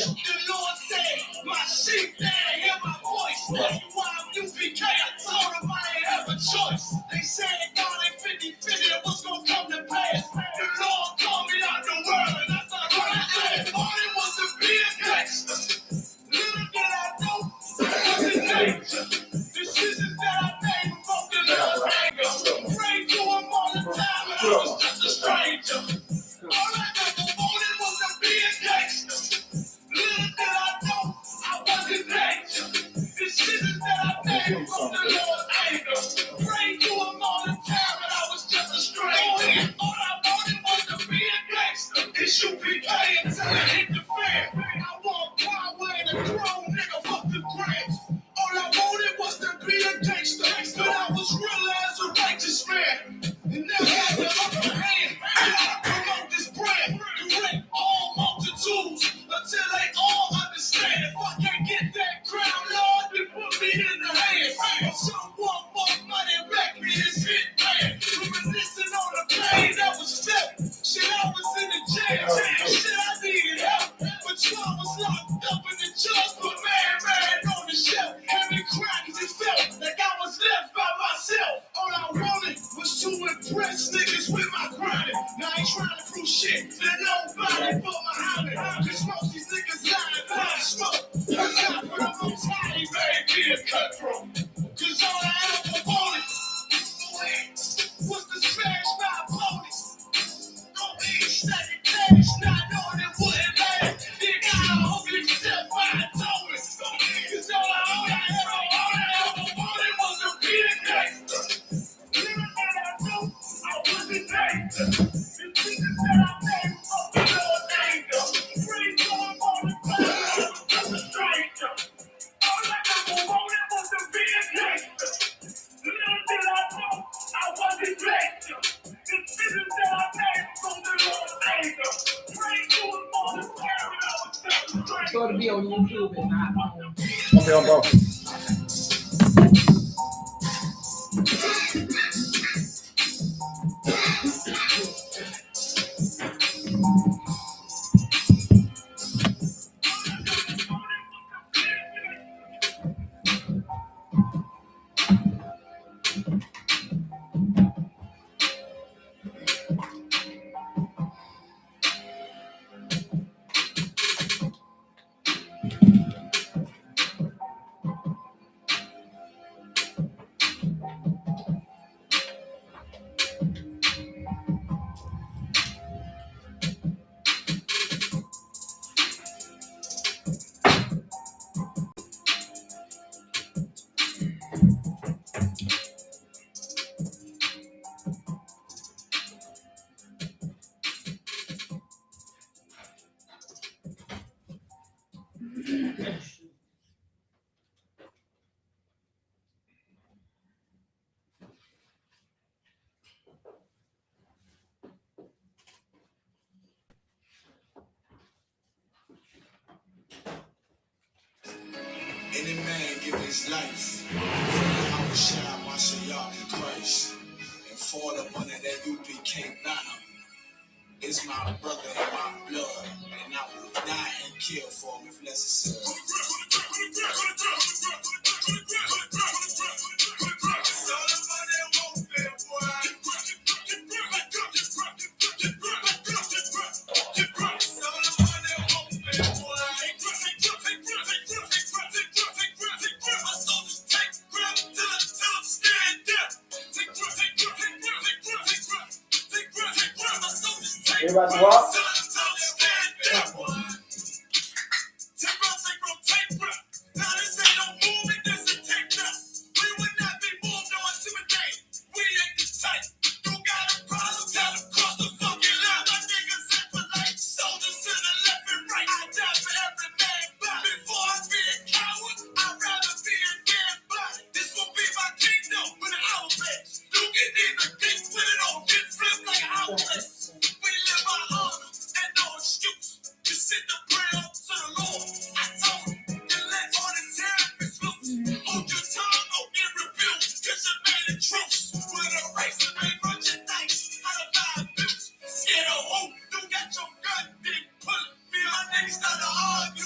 The Lord said, my sheep, they ain't hear my voice. That's why I'm U.P.K. I told them I ain't have a choice. They said God ain't 50-50, it was gonna come to pass. The Lord called me out the world, and that's all I said. All it was to be a gangster. Little did I know, it was in danger. Decisions that I made provoked the Lord's anger. Prayed to him all the time, and I was just a stranger. All I ever wanted was to be a gangster. Little did I know, I was in danger. Decisions that I made provoked the Lord's anger. Prayed to him all the time, and I was just a stranger. All I wanted was to be a gangster. It's U.P.K. until I hit the fan. I want power and a throne, nigga, fuck the grams. All I wanted was to be a gangster, but I was real as a righteous man. And now I have the upper hand. I gotta promote this brand, correct all multitudes until they all understand. If I can't get that crown, Lord, then put me in the hand. Someone more money back me this hit man. Reminiscing on the pain that was felt. Shit, I was in the jail. Shit, I needed help. But y'all was locked up in the judge, but man on the shelf. Every crack it felt like I was left by myself. All I wanted was to impress niggas with my grinding. Now I ain't trying to prove shit to nobody but Muhammad. Cause most these niggas lying by smoke. I got for the most high, man, be a cutthroat. Cause all I ever wanted was to smash my opponents. Don't be steady cash, not knowing it wouldn't last. They got a ugly step by told it. Cause all I ever wanted was to be a gangster. Even when I knew I was in danger. The Jesus that I made from the Lord's anger. Free going on the ground, I was just a stranger. All I ever wanted was to be a gangster. Little did I know I was in danger. The Jesus that I made from the Lord's anger. Free going on the ground, I was just a stranger. So to be on YouTube and not on. Okay, I'm off. Any man give his life for the I.S.U.P.K in Christ and fall up under that U.P.K banner is my brother and my blood, and I will die and kill for him if necessary. Everybody walk. You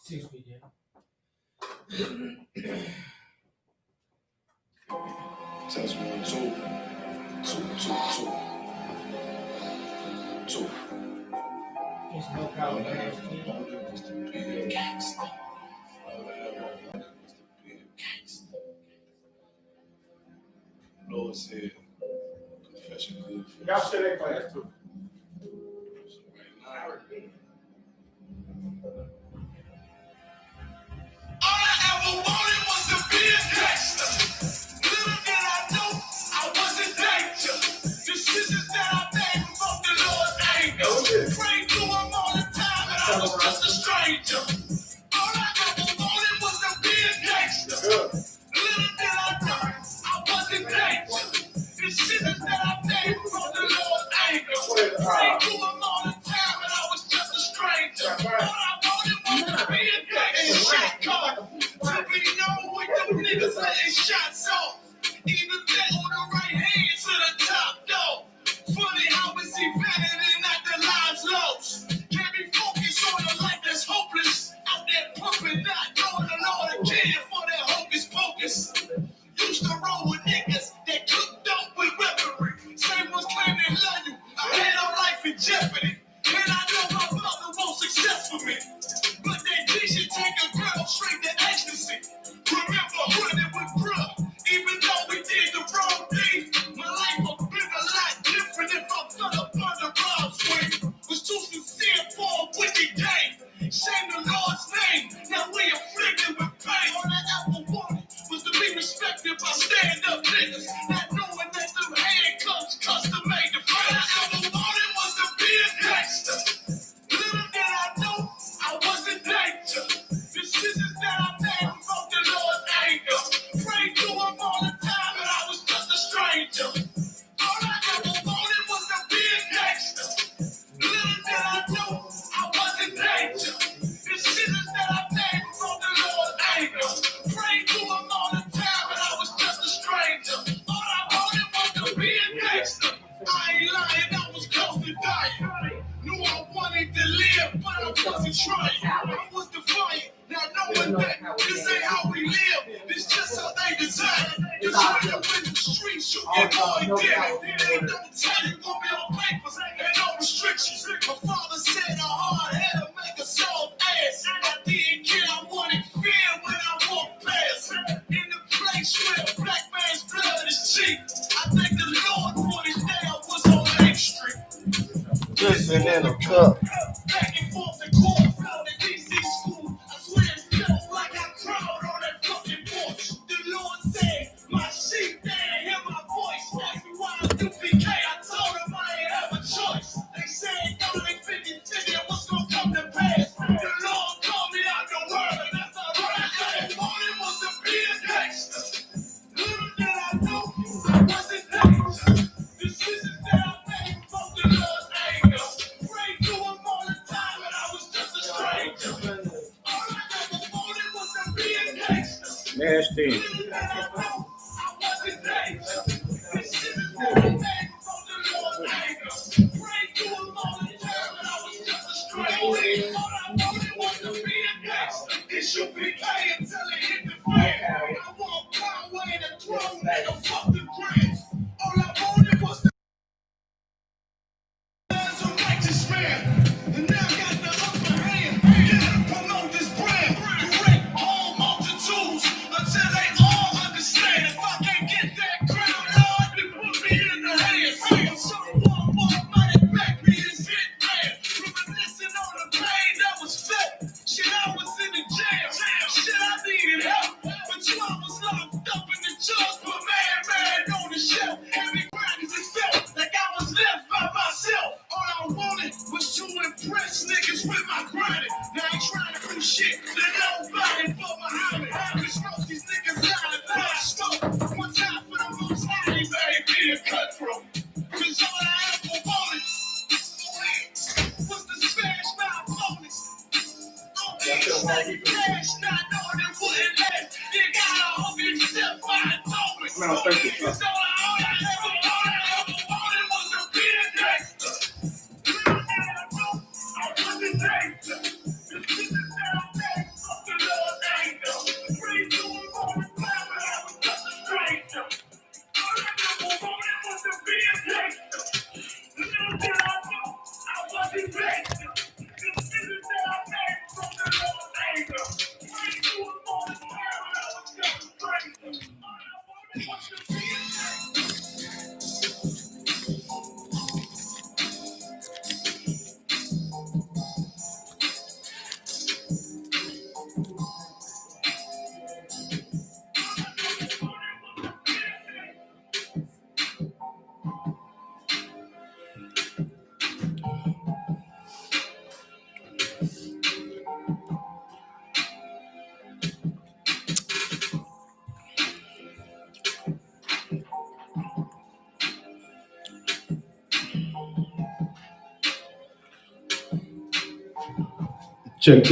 6 feet, yeah. Test 1, 2, 2, 2, 2, 2. It's no problem. Lord said, confession good. Y'all share that class too. So right All I ever wanted was to be a gangster. Little did I know I was in danger. Decisions that I made from the Lord's anger. Pray to him all the time and I was just a stranger. All I ever wanted was to be a gangster. Little did I know I was in danger. Decisions that I made from the Lord's anger. Pray to him all the time and I was just a stranger. All I wanted was to be a gangster. Shot call. To be known with them niggas letting shots off. Even that on the right hand to the top, though. Funny how it's better than not the lives lost. Can't be focused on a life that's hopeless. Out there pumping, not knowing the Lord again for that hocus pocus. Used to roll with niggas that cooked up with weaponry. Same ones claim they love you. I had our life in jeopardy. And I know my mother won't success for me. But that G should take a girl straight to ecstasy. Remember running with bruh. Even though we did the wrong thing, my life would have been a lot different if I fell up under Rob's swing. Was too sincere for a wicked day. Shame the Lord's name. Now we afflicted with pain. All I ever wanted was to be respected by stand-up niggas. Not knowing that them handcuffs custom made the fight. All I ever wanted was to be a gangster. Little did I know I was in danger. Decisions that I made from the Lord's anger. Prayed to him all the time and I was just a stranger. All I ever wanted was to be a gangster. Little did I know I was in danger. Decisions that I made from the Lord's anger. Prayed to him all the time and I was just a stranger. All I wanted was to be a gangster. I ain't lying, I was close to dying. Knew I wanted to live, but I wasn't trying. I was defiant, not knowing that this ain't how we live. It's just how they design it. Cause when you're in the streets, you get more indebted. They don't tell you gonna be on papers and no restrictions. My father said a hard head will make a soft ass. I didn't care, I wanted fear when I walked past. In the place where a black man's blood is cheap. I thank the Lord for this day I was on Main Street. Listen in the cup. Back and forth to court, round the DC school. I swear it felt like I cried on that fucking porch. The Lord said, my sheep, they ain't hear my voice. Asked me why I'm U.P.K. I told them I ain't have a choice. They said, God ain't 50-50 and what's gonna come to pass. The Lord called me out the word, and that's all right. I wanted was to be a gangster. Little did I know I wasn't danger. Decisions that I made from the Lord's anger. Prayed to him all the time and I was just a stranger. All I ever wanted was to be a gangster. Nasty. Little did I know I wasn't danger. Decisions that I made from the Lord's anger. Prayed to him all the time and I was just a stranger. All I wanted was to be a gangster. I.S.U.P.K until it hit the fan. I walked my way to throne, nigga, fuck the grand. All I wanted was to as a righteous man, and now got the upper hand. Gotta promote this brand, direct all multitudes until they all understand. If I can't get that crown, Lord, then put me in the hands. I'm so far, money back me is hit man. Reminiscing on the pain that was felt. Shit, I was in the jail. Shit, I needed help. But you I was locked up in the judge, but man on the shelf. Heavy grinders, it felt like I was left by myself. All I wanted was to impress niggas with my grinding. Now I ain't trying to do shit that nobody but Muhammad. I smoke these niggas out of my smoke. One time for the most high, they made me a cutthroat. Cause all I ever wanted was to smash my opponents. Steady cash, not knowing it wouldn't last. You gotta hope you step by and told me. Man, thank you, Cause all I ever wanted was to be a gangster. I wasn't gangster. Check.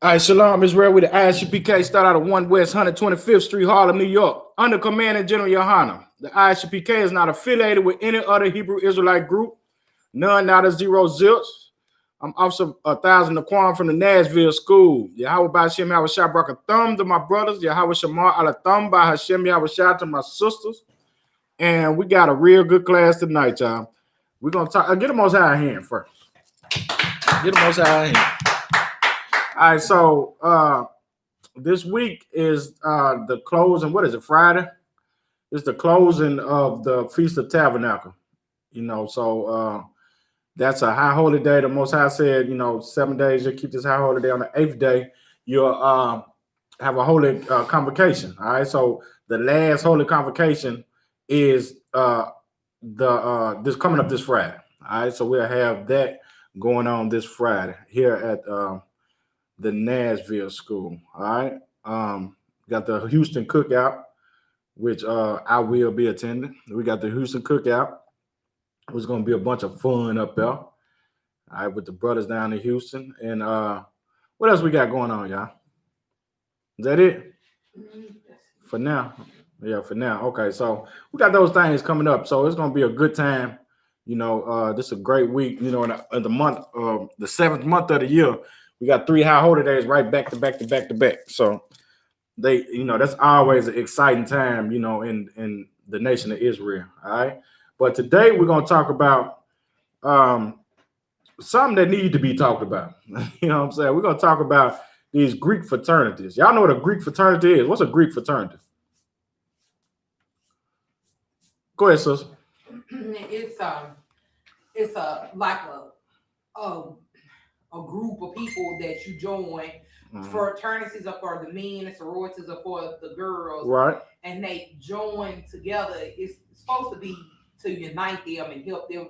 All right, Shalom, Israel with the I.S.U.P.K. Start out of 1 West 125th Street, Harlem, New York. Under Command of General YAHANNA. The I.S.U.P.K. is not affiliated with any other Hebrew Israelite group. None, not a zero zilch. I'm Officer 1,000 Naquan from the Nashville School. Yahweh by Hashem Yahweh Shah Brakathum to my brothers. Yahweh Shamar Alathum by Hashem Yahweh Shah to my sisters. And we got a real good class tonight, y'all. We're going to talk. Get the Most High hand first. Get the Most High hand. All right, so this week is the closing. What is it, Friday? It's the closing of the Feast of Tabernacle. You know, so that's a high holy day. The Most High said, 7 days you'll keep this high holy day. On the 8th day, you'll have a holy convocation. All right, so the last holy convocation is this coming up this Friday. All right, so we'll have that going on this Friday here at the Nashville School. All right. Got the Houston Cookout, which I will be attending. We got the Houston Cookout. It's going to be a bunch of fun up there. All right, with the brothers down in Houston. And what else we got going on, y'all? Is that it? For now. Yeah, for now. Okay, so we got those things coming up. So it's going to be a good time. This is a great week. In the month, the 7th month of the year, we got 3 high holy days right back to back. So they, that's always an exciting time, in the nation of Israel. All right. But today we're going to talk about something that needs to be talked about. You know what I'm saying? We're going to talk about these Greek fraternities. Y'all know what a Greek fraternity is. What's a Greek fraternity? Go ahead, sis. It's like a group of people that you join. Fraternities are for the men, and sororities are for the girls. Right. And they join together. It's supposed to be to unite them and help them.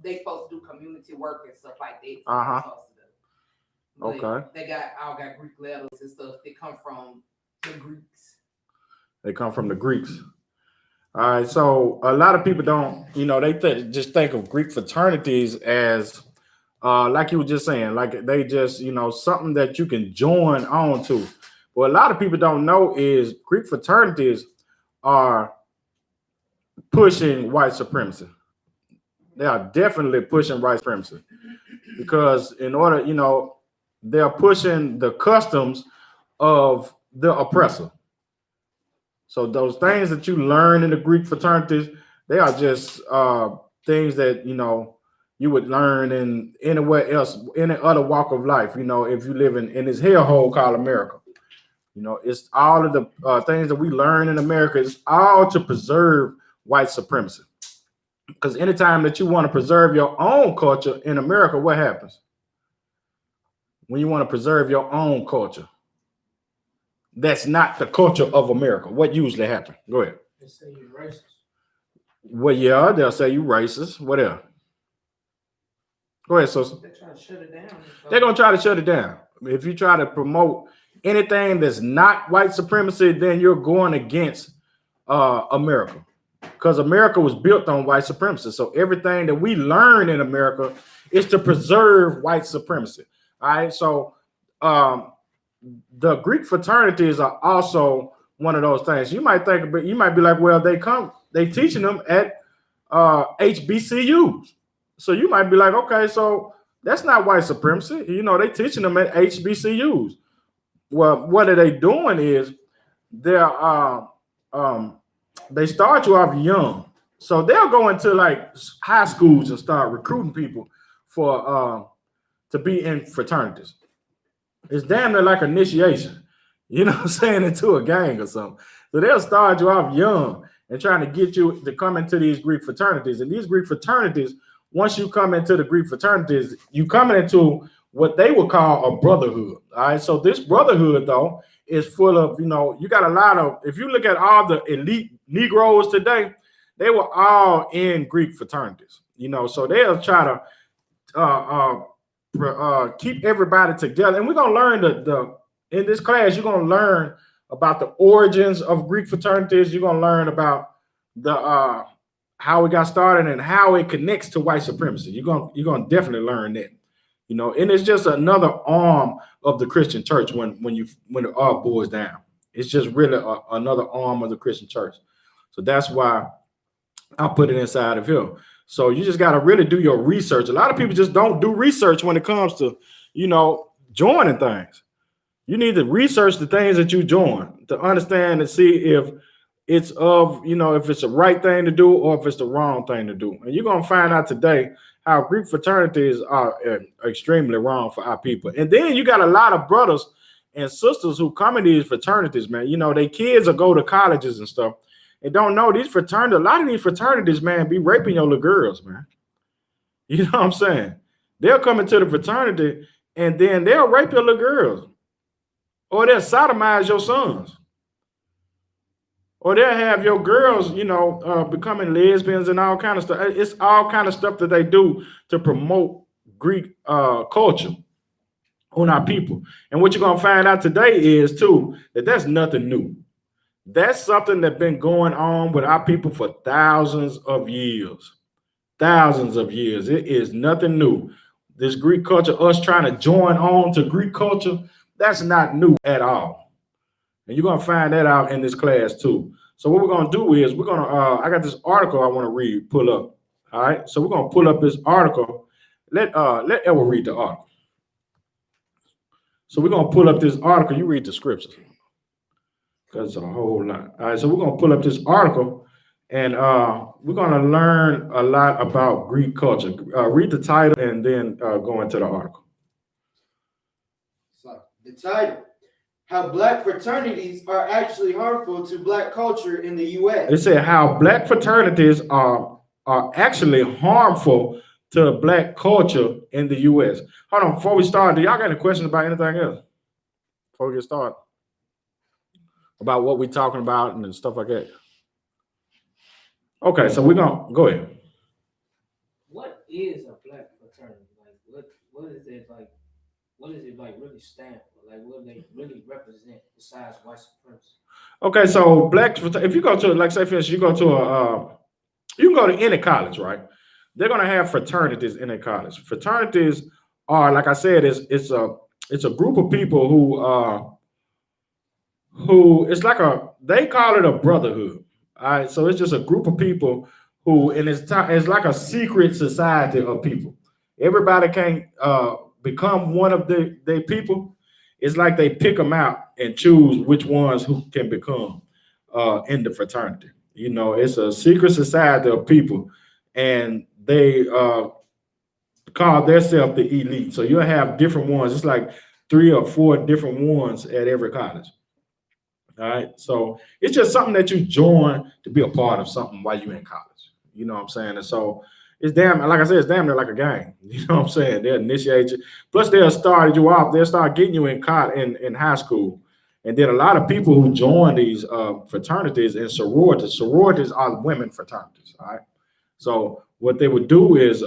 They supposed to do community work and stuff like that. Okay. They all got Greek letters and stuff. They come from the Greeks. They come from the Greeks. All right. So a lot of people don't, they just think of Greek fraternities as like you were just saying, like they just, something that you can join on to. What a lot of people don't know is Greek fraternities are pushing white supremacy. They are definitely pushing white supremacy because in order, they're pushing the customs of the oppressor. So those things that you learn in the Greek fraternities, they are just things that, you would learn in anywhere else, any other walk of life, if you live in this hellhole called America. It's all of the things that we learn in America is all to preserve white supremacy. Because anytime that you want to preserve your own culture in America, what happens? When you want to preserve your own culture, that's not the culture of America. What usually happens? Go ahead. They say you're racist. Well, yeah, they'll say you racist. What else? Go ahead, sister. They're trying to shut it down. They're going to try to shut it down. If you try to promote anything that's not white supremacy, then you're going against America. Because America was built on white supremacy. So everything that we learn in America is to preserve white supremacy. All right. So the Greek fraternities are also one of those things. You might think, but you might be like, well, they teaching them at HBCUs. So you might be like, okay, so that's not white supremacy. They teaching them at HBCUs. Well, what are they doing is they're they start you off young. So they'll go into like high schools and start recruiting people for to be in fraternities. It's damn near like initiation, into a gang or something. So they'll start you off young and trying to get you to come into these Greek fraternities. And these Greek fraternities, once you come into the Greek fraternities, you come into what they would call a brotherhood. All right. So this brotherhood, though, is full of, you got a lot of, if you look at all the elite Negroes today, they were all in Greek fraternities, so they'll try to keep everybody together. And we're going to learn in this class, you're going to learn about the origins of Greek fraternities. You're gonna learn about the how it got started and how it connects to white supremacy. You're gonna definitely learn that. You know, and it's just another arm of the Christian church when it all boils down. It's just really another arm of the Christian church. So that's why I put it inside of here. So you just got to really do your research. A lot of people just don't do research when it comes to, you know, joining things. You need to research the things that you join to understand and see if it's of, you know, if it's the right thing to do or if it's the wrong thing to do. And you're going to find out today how Greek fraternities are extremely wrong for our people. And then you got a lot of brothers and sisters who come in these fraternities, man. You know, their kids will go to colleges and stuff and don't know these fraternities. A lot of these fraternities, man, be raping your little girls, man. You know what I'm saying? They'll come into the fraternity and then they'll rape your little girls, or they'll sodomize your sons, or they'll have your girls, you know, becoming lesbians and all kind of stuff. It's all kind of stuff that they do to promote Greek culture on our people. And what you're gonna find out today is too that that's nothing new. That's something that's been going on with our people for thousands of years. Thousands of years. It is nothing new. This Greek culture, us trying to join on to Greek culture, that's not new at all. And you're going to find that out in this class too. So what we're going to do is we're going to, I got this article I want to read, pull up. All right. So we're going to pull up this article. Let Ewa read the article. So we're going to pull up this article. You read the scriptures. That's a whole lot. All right. So we're going to pull up this article and we're going to learn a lot about Greek culture. Read the title and then go into the article. So the title: How Black Fraternities Are Actually Harmful to Black Culture in the U.S. It said how Black fraternities are actually harmful to Black culture in the U.S. Hold on, before we start, do y'all got any questions about anything else? Before we get started? About what we're talking about and stuff like that. Okay, so we're gonna go ahead. What is a Black fraternity? Like what is it like? What does it like really stand for? Like what do they really represent besides white supremacy? Okay, so Black, if you go to, like say for instance, you go to you can go to any college, right? They're gonna have fraternities in a college. Fraternities are, like I said, it's a group of people who it's like they call it a brotherhood. All right, so it's just a group of people who, and it's like a secret society of people. Everybody can't become one of their people. It's like they pick them out and choose which ones who can become in the fraternity. You know, it's a secret society of people, and they call themselves the elite. So you'll have different ones. It's like 3 or 4 different ones at every college. All right. So it's just something that you join to be a part of something while you're in college. You know what I'm saying? And so it's damn, like I said, it's damn near like a game. You know what I'm saying? They'll initiate you. Plus, they'll start you off. They'll start getting you in high school. And then a lot of people who join these fraternities and sororities. Sororities are women fraternities. All right. So what they would do is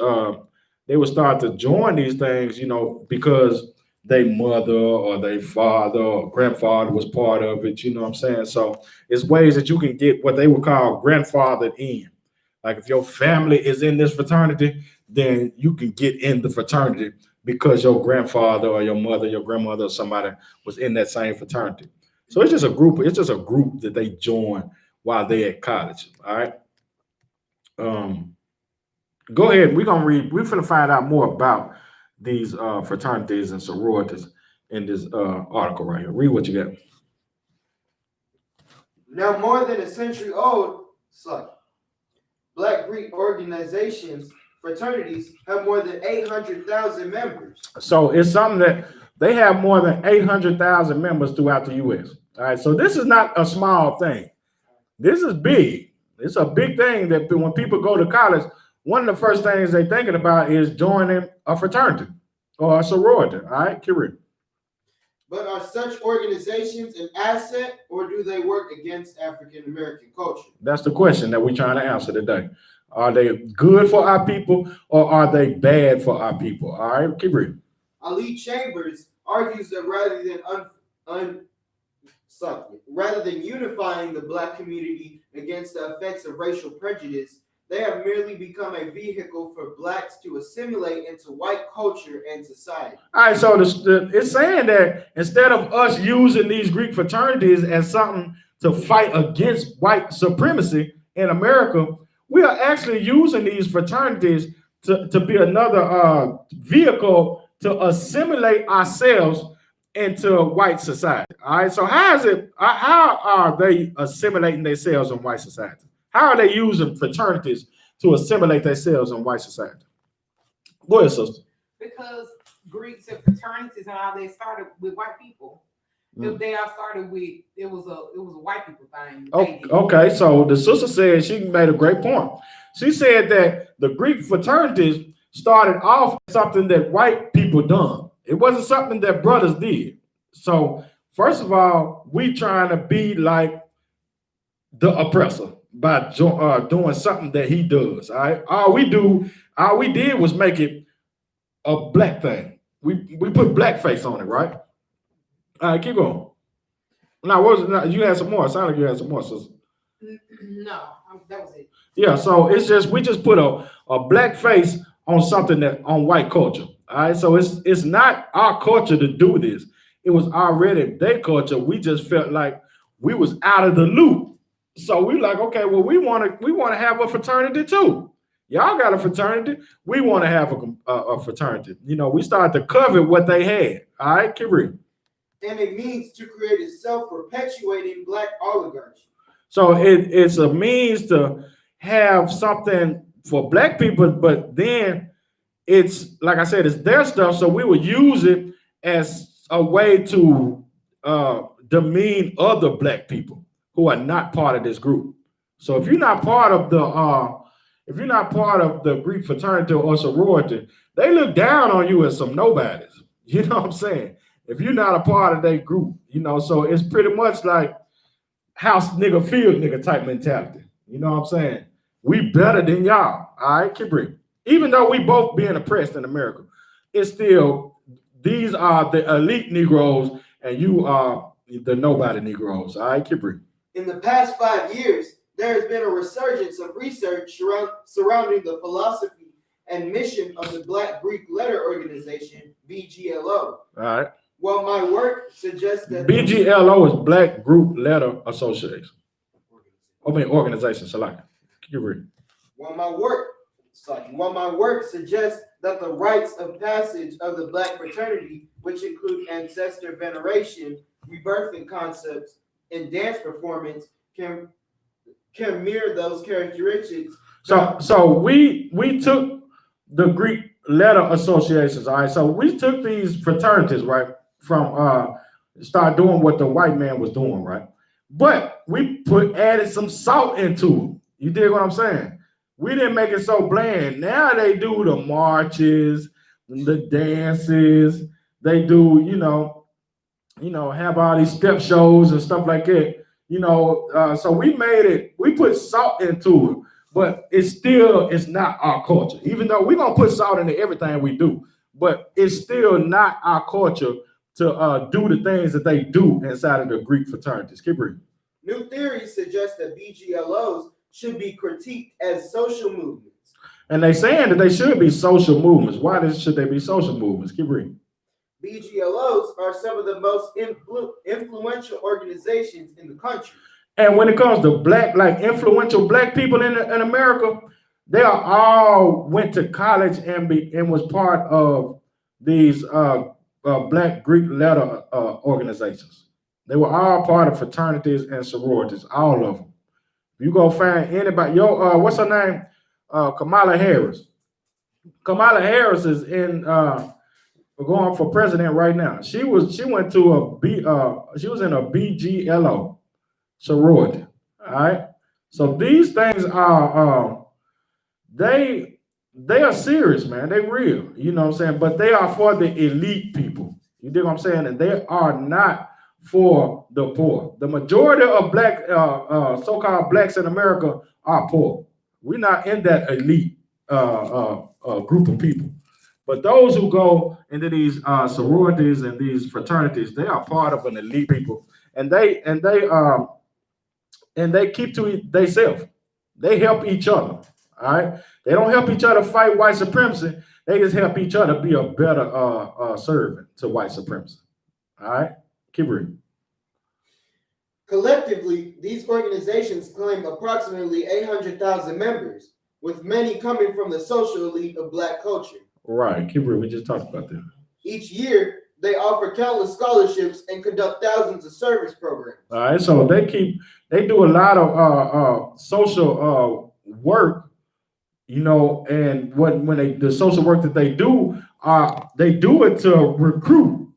they would start to join these things, you know, because their mother or their father or grandfather was part of it, you know what I'm saying? So it's ways that you can get what they would call grandfathered in. Like if your family is in this fraternity, then you can get in the fraternity because your grandfather or your mother, your grandmother, or somebody was in that same fraternity. So it's just a group that they join while they're at college. All right. Go ahead. We're gonna read, we're gonna find out more about these fraternities and sororities in this article right here. Read what you got. Now more than a century old, Black Greek organizations, fraternities, have more than 800,000 members. So it's something that they have more than 800,000 members throughout the U.S. All right. So this is not a small thing. This is big. It's a big thing that when people go to college, one of the first things they're thinking about is joining a fraternity or a sorority. All right, Kiri. But are such organizations an asset, or do they work against African American culture? That's the question that we're trying to answer today. Are they good for our people, or are they bad for our people? All right, keep reading. Ali Chambers argues that rather than Rather than unifying the black community against the effects of racial prejudice, they have merely become a vehicle for blacks to assimilate into white culture and society. All right, so it's saying that instead of us using these Greek fraternities as something to fight against white supremacy in America, we are actually using these fraternities to be another vehicle to assimilate ourselves into white society. All right, so how are they assimilating themselves in white society? How are they using fraternities to assimilate themselves in white society? Go ahead, sister. Because Greeks and fraternities and all they started with white people. They all started with it was a white people thing. Okay, so the sister said she made a great point. She said that the Greek fraternities started off something that white people done. It wasn't something that brothers did. So first of all, we trying to be like the oppressor by doing something that he does. All right, all we did was make it a black thing. We put blackface on it, right? All right, keep going. Now, what was it? Now, you had some more. It sounded like you had some more, sister. No, that was it. Yeah, so we just put a black face on something that on white culture. All right, so it's not our culture to do this. It was already their culture. We just felt like we was out of the loop. So we like, okay, well, we want to have a fraternity too. Y'all got a fraternity. We want to have a fraternity. You know, we started to covet what they had. All right, keep reading. And it means to create a self-perpetuating black oligarchy. So it's a means to have something for black people, but then it's like I said, it's their stuff. So we would use it as a way to demean other black people who are not part of this group. So if you're not part of the Greek fraternity or sorority, they look down on you as some nobodies. You know what I'm saying? If you're not a part of that group, you know, so it's pretty much like house nigga, field nigga type mentality. You know what I'm saying? We better than y'all. All right, keep reading. Even though we both being oppressed in America, it's still, these are the elite Negroes and you are the nobody Negroes. All right, keep reading. In the past 5 years, there has been a resurgence of research surrounding the philosophy and mission of the Black Greek Letter Organization, BGLO. All right. Well, my work suggests that BGLO is Black Group Letter Association. Organization. SHALAM. Keep reading. While my work suggests that the rites of passage of the Black fraternity, which include ancestor veneration, rebirthing concepts, and dance performance, can mirror those characteristics. So we took the Greek letter associations, all right. So we took these fraternities, right, from start doing what the white man was doing, right? But we added some salt into it. You dig what I'm saying? We didn't make it so bland. Now they do the marches, the dances. They do, you know, have all these step shows and stuff like that. You know, so we put salt into it, but it's not our culture. Even though we're gonna put salt into everything we do, but it's still not our culture to do the things that they do inside of the Greek fraternities. Keep reading. New theories suggest that BGLOs should be critiqued as social movements. And they're saying that they should be social movements. Why should they be social movements? Keep reading. BGLOs are some of the most influential organizations in the country. And when it comes to influential black people in America, they are all went to college and was part of these Black Greek letter organizations. They were all part of fraternities and sororities, all of them. You go find anybody. What's her name? Kamala Harris. Kamala Harris is in going for president right now. She was in a BGLO sorority. All right. So these things are they are serious, man. They real. You know what I'm saying? But they are for the elite people. You dig what I'm saying? And they are not for the poor. The majority of black so-called blacks in America are poor. We're not in that elite group of people. But those who go into these sororities and these fraternities, they are part of an elite people, and they keep to themselves. They help each other. All right. They don't help each other fight white supremacy. They just help each other be a better servant to white supremacy. All right. Keep reading. Collectively, these organizations claim approximately 800,000 members, with many coming from the social elite of Black culture. Right. Keep reading. We just talked about that. Each year, they offer countless scholarships and conduct thousands of service programs. All right. So they do a lot of social work, you know, and when the social work that they do it to recruit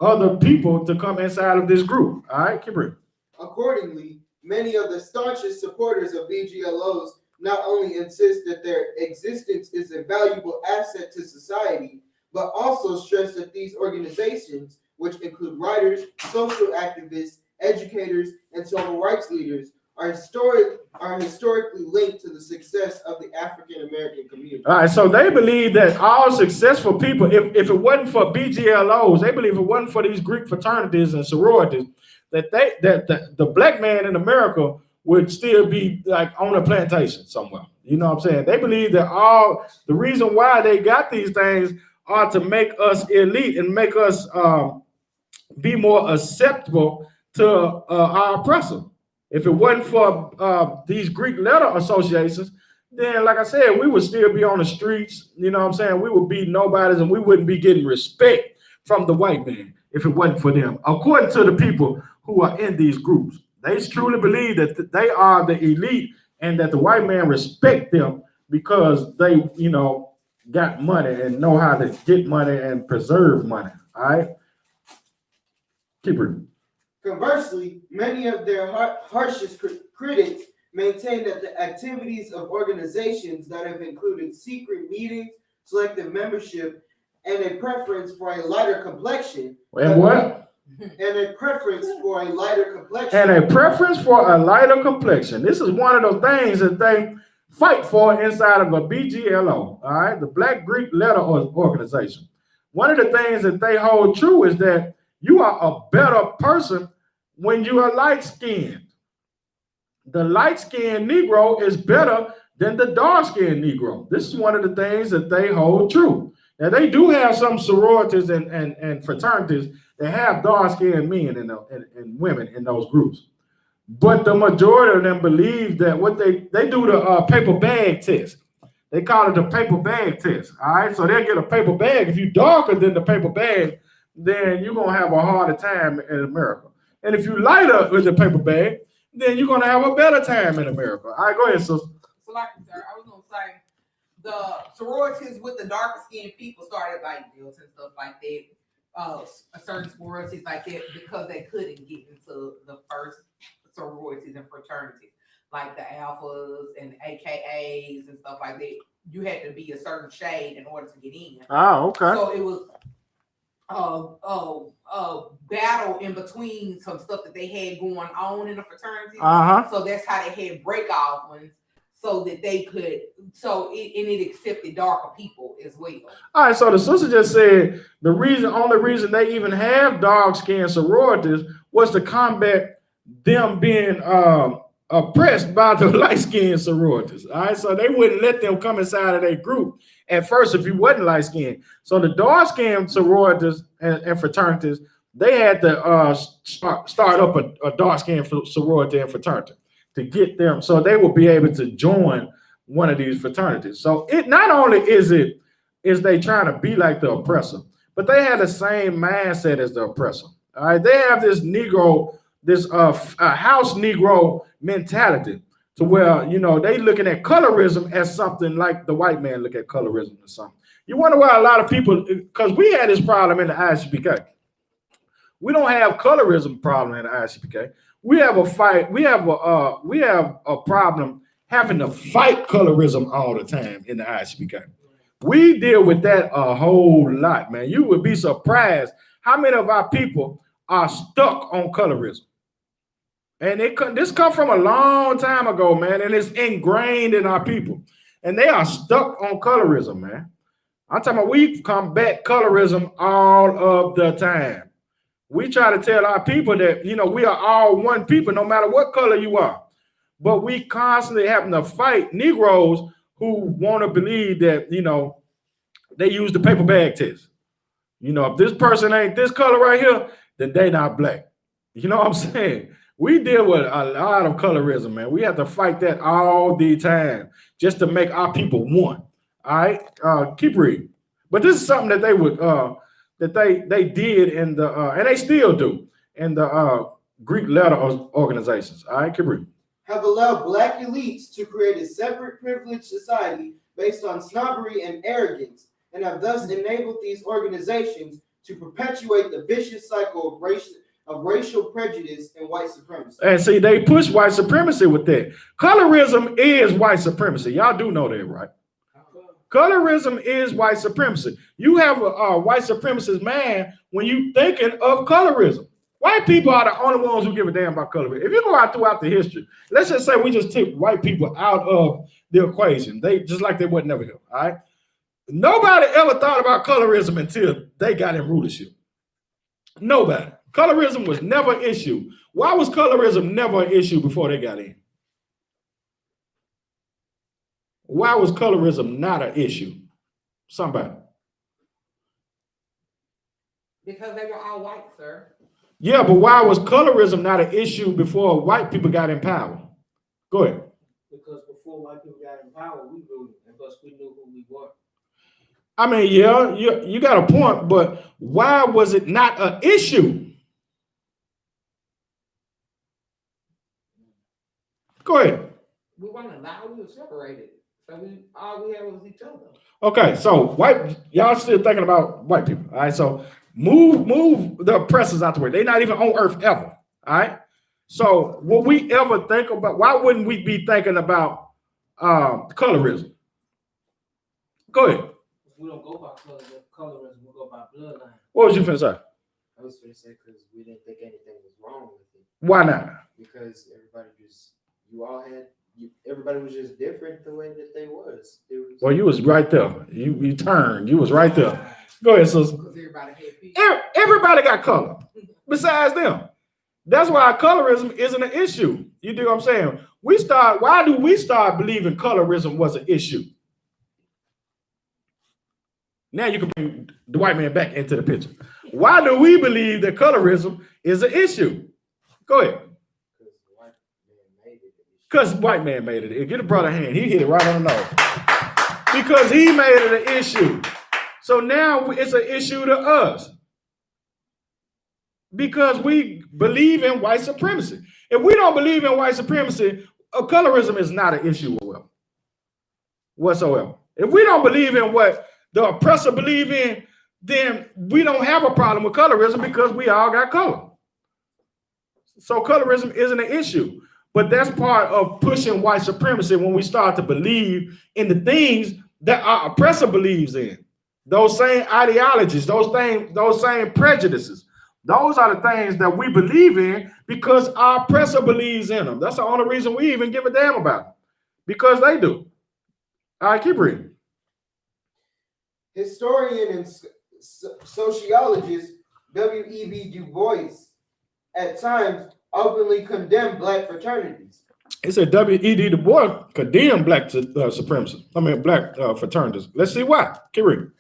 other people to come inside of this group. All right, keep reading. Accordingly, many of the staunchest supporters of BGLOs not only insist that their existence is a valuable asset to society, but also stress that these organizations, which include writers, social activists, educators, and civil rights leaders, are historically linked to the success of the African American community. All right, so they believe that all successful people, if it wasn't for BGLOs, they believe if it wasn't for these Greek fraternities and sororities, that the black man in America would still be like on a plantation somewhere. You know what I'm saying? They believe that all the reason why they got these things are to make us elite and make us be more acceptable to our oppressor. If it wasn't for these Greek letter associations, then like I said, we would still be on the streets. You know what I'm saying? We would be nobodies and we wouldn't be getting respect from the white man if it wasn't for them. According to the people who are in these groups, they truly believe that they are the elite and that the white man respect them because they, you know, got money and know how to get money and preserve money. All right? Keep reading. Conversely, many of their harshest critics maintain that the activities of organizations that have included secret meetings, selective membership, and a preference for a lighter complexion. And what? And a preference for a lighter complexion. And a preference for a lighter complexion. This is one of those things that they fight for inside of a BGLO, all right? The Black Greek Letter Organization. One of the things that they hold true is that you are a better person when you are light-skinned. The light-skinned Negro is better than the dark-skinned Negro. This is one of the things that they hold true. Now, they do have some sororities and fraternities that have dark-skinned men and women in those groups. But the majority of them believe that what they do the paper bag test. They call it the paper bag test, all right? So they'll get a paper bag. If you're darker than the paper bag, then you're going to have a harder time in America. And if you lighter with the paper bag, then you're going to have a better time in America. All right, go ahead, sister. So like, sir, I was going to say, the sororities with the darker skinned people started like deals and stuff like that. Certain sororities like that because they couldn't get into the first sororities and fraternities, like the alphas and AKAs and stuff like that. You had to be a certain shade in order to get in. Oh, okay. So it was battle in between some stuff that they had going on in the fraternity. So that's how they had break off ones, so that they could, it accepted darker people as well. All right, so the sister just said the only reason they even have dark-skinned sororities was to combat them being oppressed by the light-skinned sororities. All right, so they wouldn't let them come inside of their group at first if you wasn't light-skinned. So the dark-skinned sororities and fraternities, they had to start up a dark-skinned sorority and fraternity to get them, so they will be able to join one of these fraternities. So it not only is they trying to be like the oppressor, but they have the same mindset as the oppressor. All right, they have this Negro, this house Negro mentality, to where, you know, they looking at colorism as something like the white man look at colorism or something. You wonder why a lot of people, because we had this problem in the I.S.U.P.K. We don't have colorism problem in the I.S.U.P.K. We have a fight. We have a problem having to fight colorism all the time in the I.S.U.P.K. We deal with that a whole lot, man. You would be surprised how many of our people are stuck on colorism. And this come from a long time ago, man, and it's ingrained in our people. And they are stuck on colorism, man. I'm talking about we combat colorism all of the time. We try to tell our people that, you know, we are all one people, no matter what color you are. But we constantly having to fight Negroes who want to believe that, you know, they use the paper bag test. You know, if this person ain't this color right here, then they not black. You know what I'm saying? We deal with a lot of colorism, man. We have to fight that all the time just to make our people one. All right, keep reading. But this is something that they would that they did in the and they still do in the Greek letter organizations. All right, keep reading. Have allowed black elites to create a separate privileged society based on snobbery and arrogance, and have thus enabled these organizations to perpetuate the vicious cycle of racial prejudice and white supremacy. And see, they push white supremacy with that. Colorism is white supremacy. Y'all do know that, right? Colorism is white supremacy. You have a white supremacist man when you thinking of colorism. White people are the only ones who give a damn about colorism. If you go out throughout the history, let's just say we just took white people out of the equation. They just like they wasn't never here. All right. Nobody ever thought about colorism until they got in rulership. Nobody. Colorism was never an issue. Why was colorism never an issue before they got in? Why was colorism not an issue? Somebody. Because they were all white, sir. Yeah, but why was colorism not an issue before white people got in power? Go ahead. Because before white people got in power, we ruled, and plus we knew who we were. I mean, yeah, you got a point, but why was it not an issue? Go ahead. We weren't allowed, we were separated. So all we had was each other. Okay, so y'all still thinking about white people. All right, so move the oppressors out the way. They're not even on earth ever. All right. So will we ever think about, why wouldn't we be thinking about colorism? Go ahead. We don't go by colorism, we go by bloodline. What was you finna say? I was going to say because we didn't think anything was wrong with it. Why not? Because everybody was just different the way that they was. Well, you was right there. You turned. You was right there. Go ahead, sister. Everybody got color besides them. That's why colorism isn't an issue. You do what I'm saying? Why do we start believing colorism was an issue? Now you can bring the white man back into the picture. Why do we believe that colorism is an issue? Go ahead. Because white man made it. Get a brother hand. He hit it right on the nose. Because he made it an issue. So now it's an issue to us. Because we believe in white supremacy. If we don't believe in white supremacy, colorism is not an issue whatsoever. If we don't believe in what the oppressor believe in, then we don't have a problem with colorism because we all got color. So colorism isn't an issue. But that's part of pushing white supremacy when we start to believe in the things that our oppressor believes in. Those same ideologies, those same prejudices. Those are the things that we believe in because our oppressor believes in them. That's the only reason we even give a damn about them. Because they do. All right, keep reading. Historian and sociologist W.E.B. Du Bois at times openly condemned black fraternities. It said W.E.B. Du Bois condemned black supremacy. Black fraternities. Let's see why. Keep reading.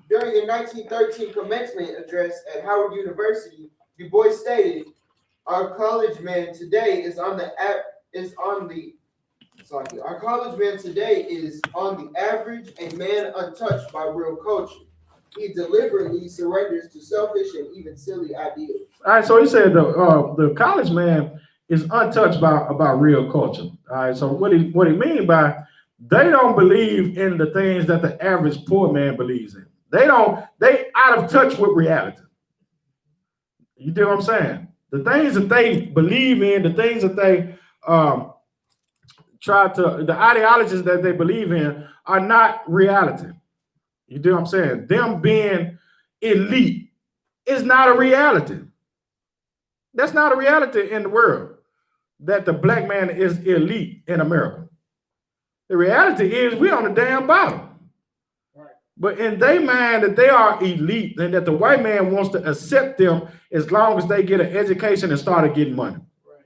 During the 1913 commencement address at Howard University, Du Bois stated, "Our college man today is on the average a man untouched by real culture. He deliberately surrenders to selfish and even silly ideas." All right, so he said the college man is untouched by real culture. All right, so what he mean by they don't believe in the things that the average poor man believes in. They out of touch with reality. You do what I'm saying? The things that they believe in, the things that they the ideologies that they believe in are not reality. You do what I'm saying? Them being elite is not a reality. That's not a reality in the world, that the black man is elite in America. The reality is we're on the damn bottom. Right. But in their mind that they are elite and that the white man wants to accept them as long as they get an education and start getting money. Right.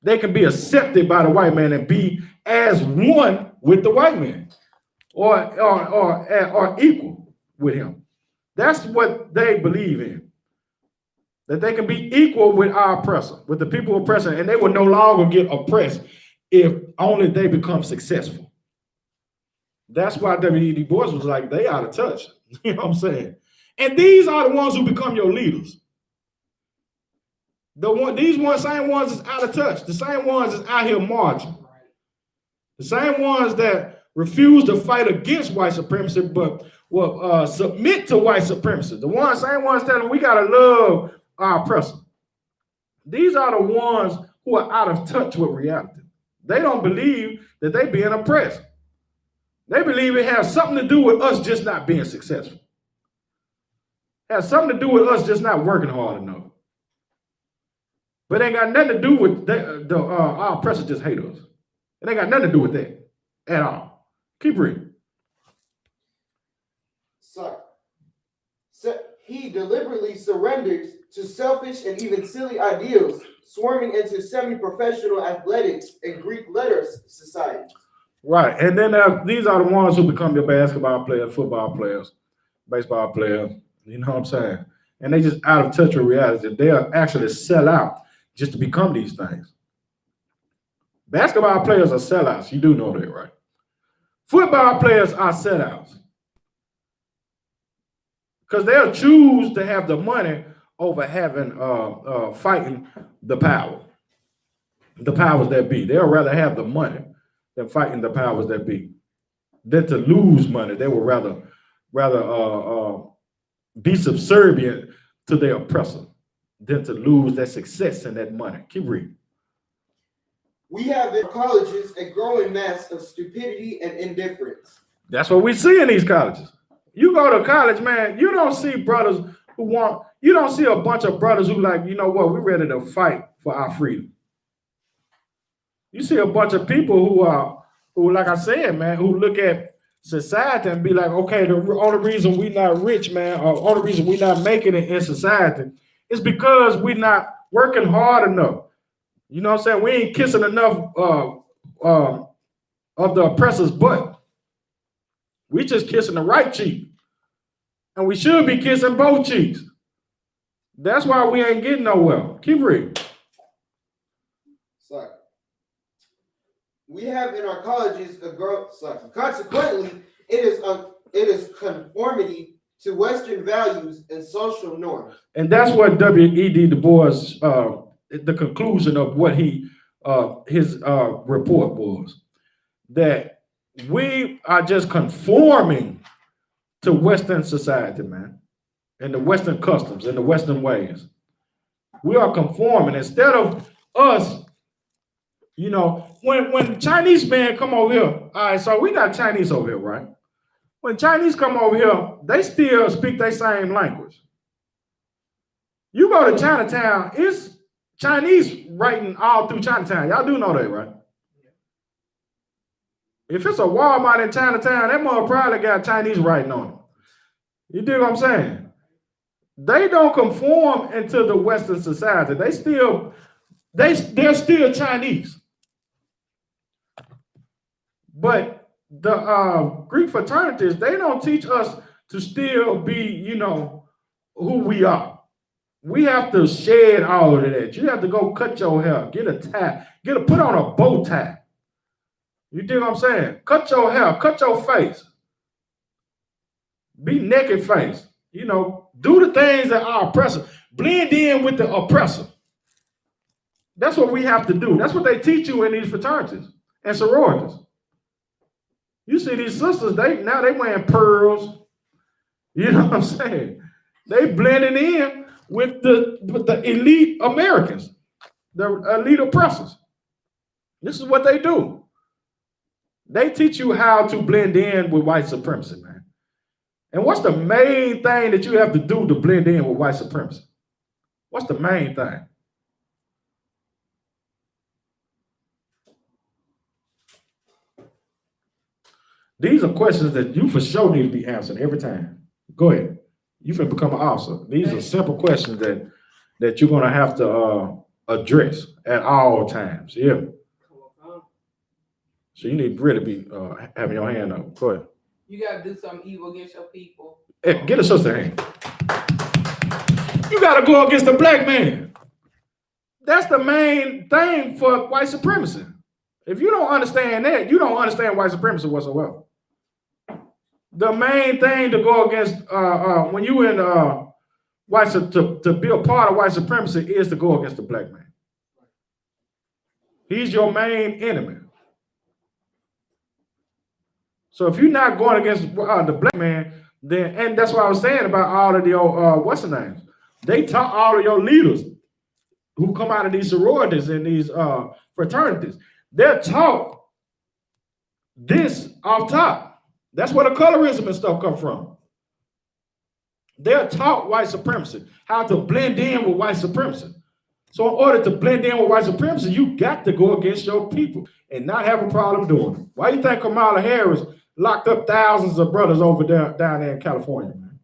They can be accepted by the white man and be as one with the white man or equal with him. That's what they believe in. That they can be equal with our oppressor, with the people oppressing, and they will no longer get oppressed if only they become successful. That's why W.E.B. Du Bois was like, they out of touch. You know what I'm saying? And these are the ones who become your leaders. These same ones is out of touch. The same ones is out here marching. The same ones that refuse to fight against white supremacy, but will submit to white supremacy. The same ones telling we gotta love our oppressor. These are the ones who are out of touch with reality. They don't believe that they're being oppressed. They believe it has something to do with us just not being successful. It has something to do with us just not working hard enough. But it ain't got nothing to do with our oppressors just hate us. It ain't got nothing to do with that at all. Keep reading. So he deliberately surrenders to selfish and even silly ideals, swarming into semi-professional athletics and Greek letters societies. Right, and then these are the ones who become your basketball players, football players, baseball players. You know what I'm saying? And they just out of touch with reality. They'll actually sell out just to become these things. Basketball players are sellouts. You do know that, right? Football players are sellouts because they'll choose to have the money over having fighting the powers that be. They'll rather have the money than fighting the powers that be. Than to lose money. They would rather be subservient to their oppressor than to lose that success and that money. Keep reading. We have in colleges a growing mass of stupidity and indifference. That's what we see in these colleges. You go to college, man, you don't see brothers you don't see a bunch of brothers who like, you know what, we're ready to fight for our freedom. You see a bunch of people who, like I said, man, who look at society and be like, okay, the only reason we're not rich, man, or the only reason we're not making it in society is because we're not working hard enough. You know what I'm saying? We ain't kissing enough of the oppressor's butt. We just kissing the right cheek. And we should be kissing both cheeks. That's why we ain't getting nowhere. Keep reading. Sorry. We have in our colleges a growth. Consequently, it is conformity to Western values and social norms. And that's what W.E.B. Du Bois, the conclusion of what his report was, that we are just conforming to Western society, man, and the Western customs and the Western ways. We are conforming instead of us. You know, when Chinese men come over here, all right, so we got Chinese over here, right? When Chinese come over here, they still speak their same language. You go to Chinatown, it's Chinese writing all through Chinatown. Y'all do know that, right? If it's a Walmart in Chinatown, that mother probably got Chinese writing on it. You dig what I'm saying? They don't conform into the Western society. They're still Chinese. But the Greek fraternities, they don't teach us to still be, you know, who we are. We have to shed all of that. You have to go cut your hair, get a tie, put on a bow tie. You dig what I'm saying? Cut your hair, cut your face. Be naked face. You know, do the things that are oppressive. Blend in with the oppressor. That's what we have to do. That's what they teach you in these fraternities and sororities. You see these sisters, they wearing pearls. You know what I'm saying? They blending in with the elite Americans, the elite oppressors. This is what they do. They teach you how to blend in with white supremacy, man. And what's the main thing that you have to do to blend in with white supremacy? What's the main thing? These are questions that you for sure need to be answered every time. Go ahead. You can become an officer. These are simple questions that you're gonna have to address at all times. Yeah. So you need to really be having your hand up. Go ahead. You gotta do something evil against your people. Hey, get a sister hand. You gotta go against the black man. That's the main thing for white supremacy. If you don't understand that, you don't understand white supremacy whatsoever. The main thing to go against when you in white to be a part of white supremacy is to go against the black man. He's your main enemy. So if you're not going against the black man, then, and that's what I was saying about all of the what's the names? They taught all of your leaders who come out of these sororities and these fraternities. They're taught this off top. That's where the colorism and stuff come from. They're taught white supremacy, how to blend in with white supremacy. So in order to blend in with white supremacy, you got to go against your people and not have a problem doing it. Why do you think Kamala Harris locked up thousands of brothers over there down there in California, man?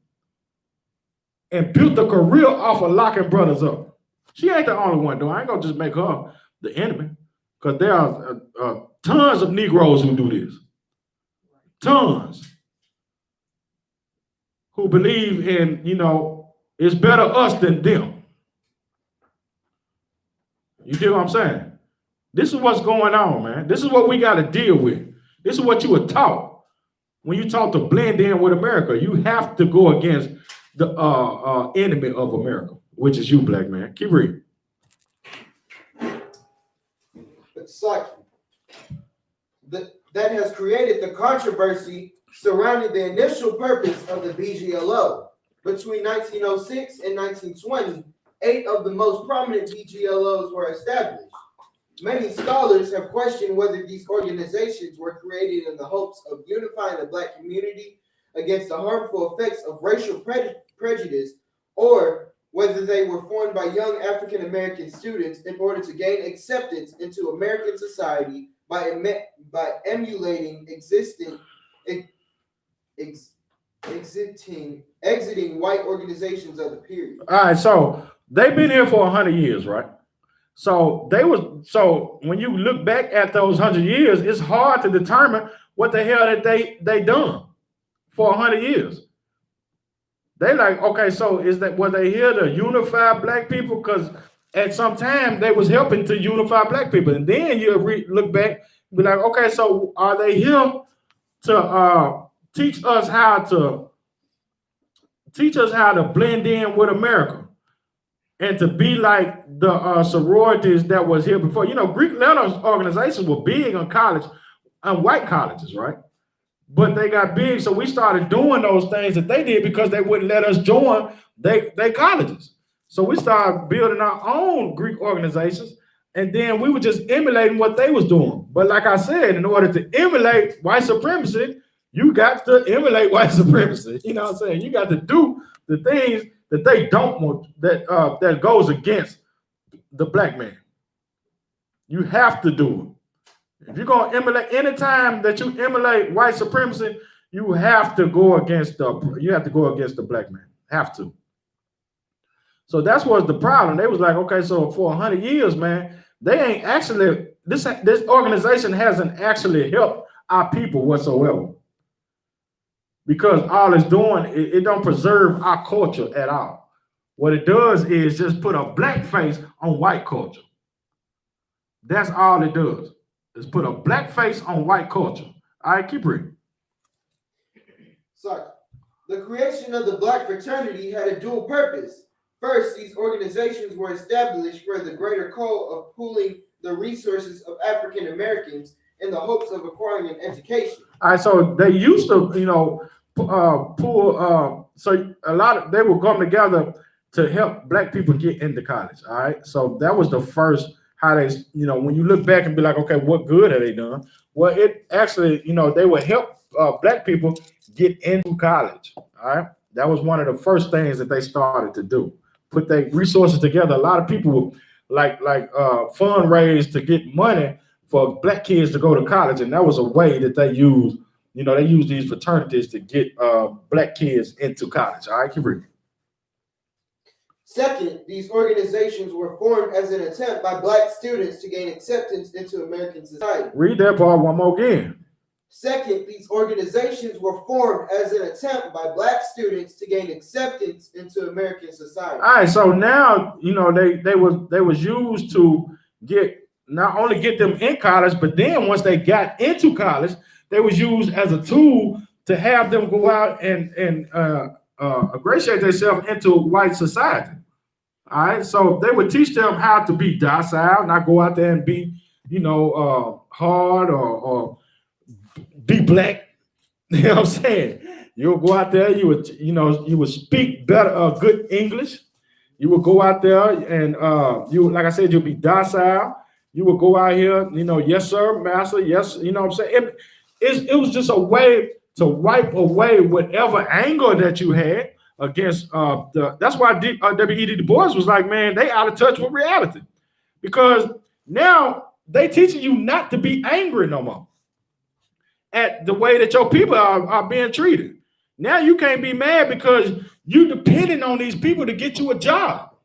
And built a career off of locking brothers up. She ain't the only one, though. I ain't gonna just make her the enemy, because there are tons of Negroes who do this. Tons. Who believe in, it's better us than them. You get what I'm saying? This is what's going on, man. This is what we got to deal with. This is what you were taught. When you taught to blend in with America, you have to go against the enemy of America, which is you, black man. Keep reading. It's like that has created the controversy surrounding the initial purpose of the BGLO. Between 1906 and 1920, 8 of the most prominent BGLOs were established. Many scholars have questioned whether these organizations were created in the hopes of unifying the black community against the harmful effects of racial prejudice, or whether they were formed by young African American students in order to gain acceptance into American society by emulating exiting white organizations of the period. All right, so they've been here for 100 years, right? So when you look back at those 100 years, it's hard to determine what the hell that they done for 100 years. They like, okay, so were they here to unify black people? Because at some time they was helping to unify black people, and then you look back, and be like, okay, so are they here to teach us how to blend in with America and to be like the sororities that was here before? Greek letters organizations were big on college, on white colleges, right? But they got big, so we started doing those things that they did because they wouldn't let us join their colleges. So we started building our own Greek organizations, and then we were just emulating what they was doing. But like I said, in order to emulate white supremacy, you got to emulate white supremacy. You know what I'm saying? You got to do the things that they don't want, that goes against the black man. You have to do it. If you're going to emulate, anytime that you emulate white supremacy, you have to go against the black man. Have to. So that's what's the problem. They was like, okay, so for 100 years, man, they ain't actually, this organization hasn't actually helped our people whatsoever. Because all it's doing, it don't preserve our culture at all. What it does is just put a black face on white culture. That's all it does. Is put a black face on white culture. All right, keep reading. Sorry. The creation of the Black fraternity had a dual purpose. First, these organizations were established for the greater goal of pooling the resources of African Americans in the hopes of acquiring an education. All right, so they used to, pool. So they would come together to help black people get into college. All right, so that was the first. How they, when you look back and be like, okay, what good have they done? Well, it actually, they would help black people get into college. All right, that was one of the first things that they started to do. Put their resources together. A lot of people would fundraise to get money for black kids to go to college, and that was a way that they used you know, they use these fraternities to get black kids into college. All right, keep reading. Second, these organizations were formed as an attempt by black students to gain acceptance into American society. Read that part one more again. Second, these organizations were formed as an attempt by black students to gain acceptance into American society. All right, so now, you know, they was used to not only get them in college, but then once they got into college, they was used as a tool to have them go out and ingratiate themselves into white society. All right, so they would teach them how to be docile, not go out there and be, you know, hard or be black. You know what I'm saying? You'll go out there, you would speak better, good English. You would go out there and like I said, you'll be docile. You would go out here, you know, yes, sir, master, yes, you know what I'm saying? It was just a way to wipe away whatever anger that you had against that's why W.E.B. Du Bois was like, man, they out of touch with reality. Because now they teaching you not to be angry no more at the way that your people are being treated. Now you can't be mad because you depending on these people to get you a job.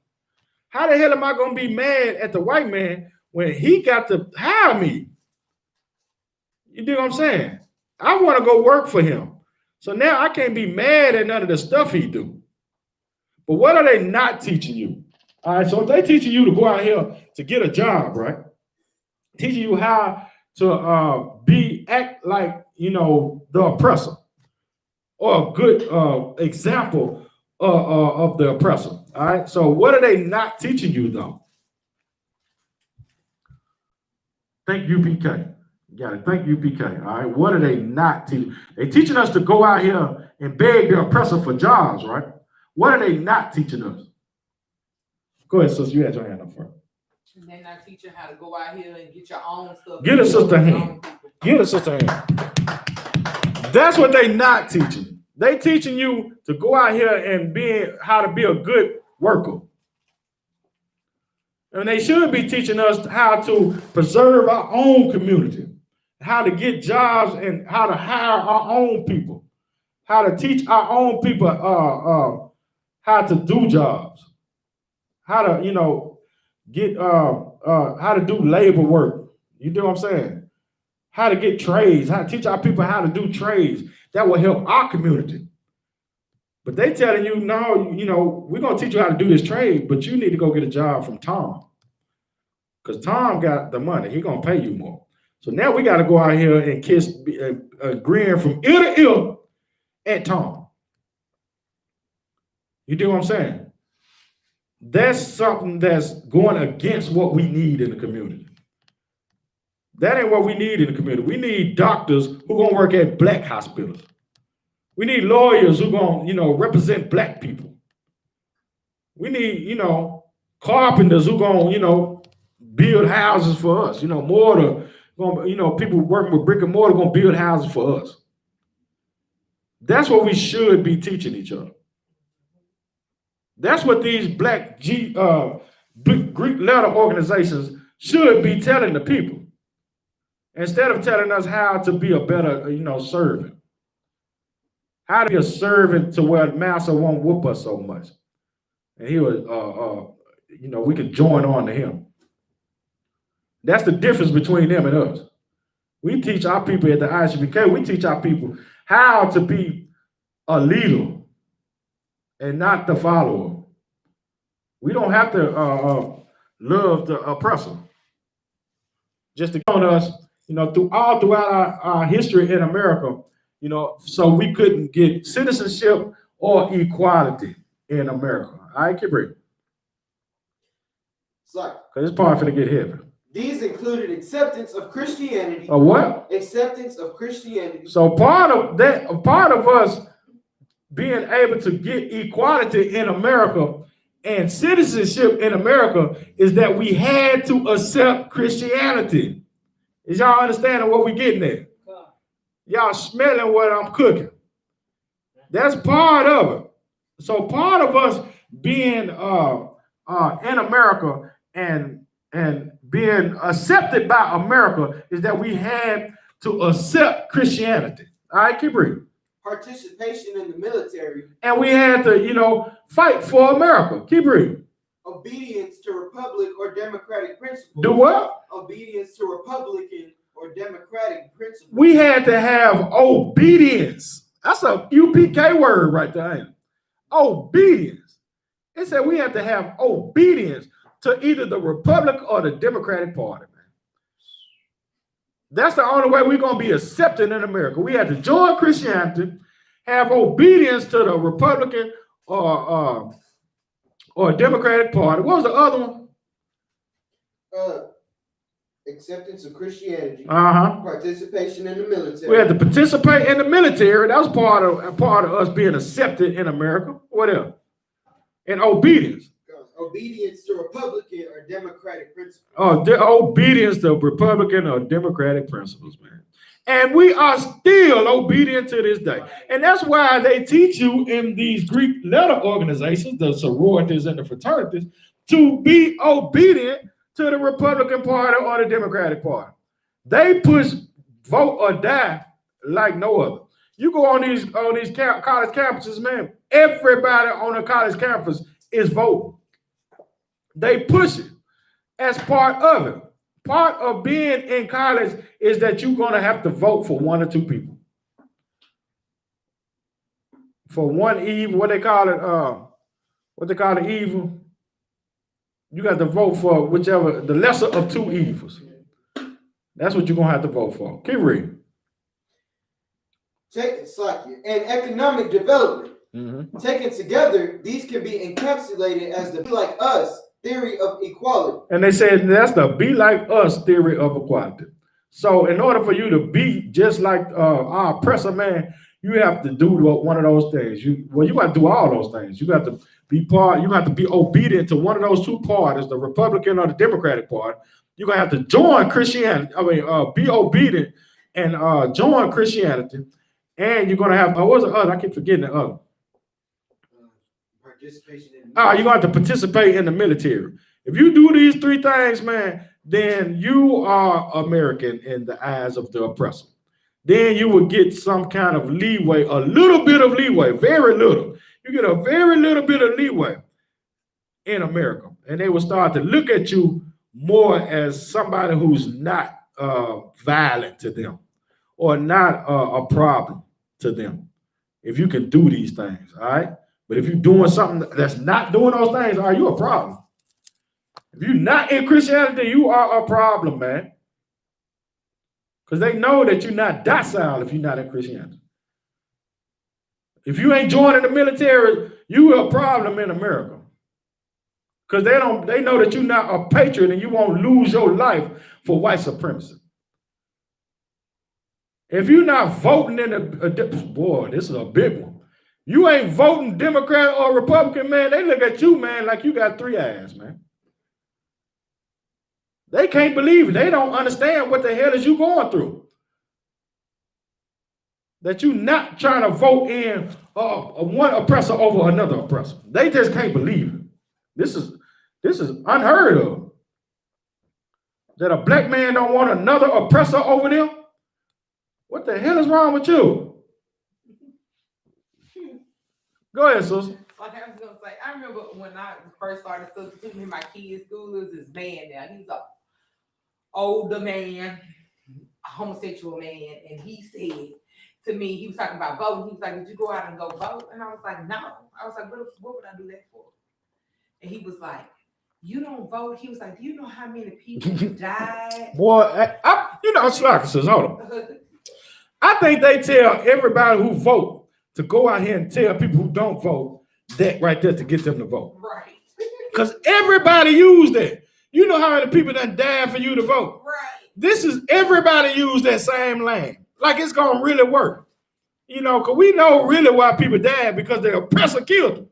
How the hell am I going to be mad at the white man when he got to hire me? You know what I'm saying? I want to go work for him. So now I can't be mad at none of the stuff he do. But what are they not teaching you? All right, so if they teaching you to go out here to get a job, right? Teaching you how to act like, you know, the oppressor, or a good example of the oppressor. All right, so what are they not teaching you though? Think U.P.K. You got to think U.P.K. All right, what are they not teaching? They're teaching us to go out here and beg the oppressor for jobs, right? What are they not teaching us? Go ahead, sister. You had your hand up first. They're not teaching how to go out here and get your own stuff. Get a sister hand. Get a sister hand. That's what they not teaching. They teaching you to go out here and how to be a good worker. And they should be teaching us how to preserve our own community, how to get jobs and how to hire our own people, how to teach our own people how to do jobs, how to, you know, get how to do labor work. You know what I'm saying? How to get trades, how to teach our people how to do trades. That will help our community. But they telling you, no, you know, we're going to teach you how to do this trade, but you need to go get a job from Tom. Because Tom got the money. He's going to pay you more. So now we got to go out here and kiss, grin from ear to ear at Tom. You do what I'm saying? That's something that's going against what we need in the community. That ain't what we need in the community. We need doctors who going to work at black hospitals. We need lawyers who going to, you know, represent black people. We need, you know, carpenters who going to, you know, build houses for us. You know, mortar, you know, people working with brick and mortar going to build houses for us. That's what we should be teaching each other. That's what these black Greek letter organizations should be telling the people. Instead of telling us how to be a better, you know, servant. How to be a servant to where the master won't whoop us so much. And he would, you know, we could join on to him. That's the difference between them and us. We teach our people at the I.S.U.P.K, we teach our people how to be a leader and not the follower. We don't have to love the oppressor. Just to count us, you know, throughout our history in America, you know, so we couldn't get citizenship or equality in America. All right, keep reading. Sorry. Because it's part for to get heavy. These included acceptance of Christianity. A what? Acceptance of Christianity. So part of us being able to get equality in America and citizenship in America is that we had to accept Christianity. Is y'all understanding what we're getting at? Y'all smelling what I'm cooking. That's part of it. So part of us being in America and being accepted by America is that we had to accept Christianity. All right, keep reading. Participation in the military. And we had to, fight for America. Keep reading. Obedience to republic or democratic principles. Do what? Obedience to Republican or democratic principles. We had to have obedience. That's a U.P.K word right there, ain't it? Obedience. It said we had to have obedience to either the Republican or the Democratic Party, man. That's the only way we're going to be accepted in America. We had to join Christianity, have obedience to the Republican or Democratic Party. What was the other one? Acceptance of Christianity. Participation in the military. We had to participate in the military. That was part of us being accepted in America. What else? And obedience. Obedience to Republican or democratic principles. Obedience to Republican or Democratic principles, man. And we are still obedient to this day. And that's why they teach you in these Greek letter organizations, the sororities and the fraternities, to be obedient to the Republican Party or the Democratic Party. They push vote or die like no other. You go on these college campuses, man, everybody on the college campus is voting. They push it as part of it. Part of being in college is that you're going to have to vote for one or two people. For one evil, what they call it evil. You got to vote for whichever, the lesser of two evils. That's what you're going to have to vote for. Keep reading. And economic development. Taken together, these can be encapsulated as the "be like us" theory of equality. And they said that's the "be like us" theory of equality. So in order for you to be just like our oppressor, man, you have to do one of those things. You got to do all those things. You got to be obedient to one of those two parties, the Republican or the Democratic Party. You're going to have to join Christianity. Be obedient and join Christianity. And you're going to have, what was the other? I keep forgetting the other. Participation in you're going to have to participate in the military. If you do these three things, man, then you are American in the eyes of the oppressor. Then you will get some kind of leeway, a little bit of leeway, very little. You get a very little bit of leeway in America. And they will start to look at you more as somebody who's not violent to them or not a problem to them. If you can do these things, all right? But if you're doing something that's not doing those things, are you a problem? If you're not in Christianity, you are a problem, man. Because they know that you're not docile if you're not in Christianity. If you ain't joining the military, you are a problem in America. Because they know that you're not a patriot and you won't lose your life for white supremacy. If you're not voting boy, this is a big one. You ain't voting Democrat or Republican, man. They look at you, man, like you got three eyes, man. They can't believe it. They don't understand what the hell is you going through. That you're not trying to vote in one oppressor over another oppressor. They just can't believe it. This is unheard of. That a black man don't want another oppressor over them. What the hell is wrong with you? Go ahead, sister. Like I was gonna say, I remember when I first started substituting in my kids' school, there was this man now. He's an older man, a homosexual man, and he said to me, he was talking about voting. He was like, "Did you go out and go vote?" And I was like, "No." I was like, "What would I do that for?" And he was like, "You don't vote." He was like, "Do you know how many people died?" Boy, Slacker says, hold on. I think they tell everybody who vote to go out here and tell people who don't vote that right there to get them to vote. Right. Because everybody used that. You know how many people that died for you to vote? Right. This is everybody used that same line. Like it's going to really work. Because we know really why people died because the oppressor killed them.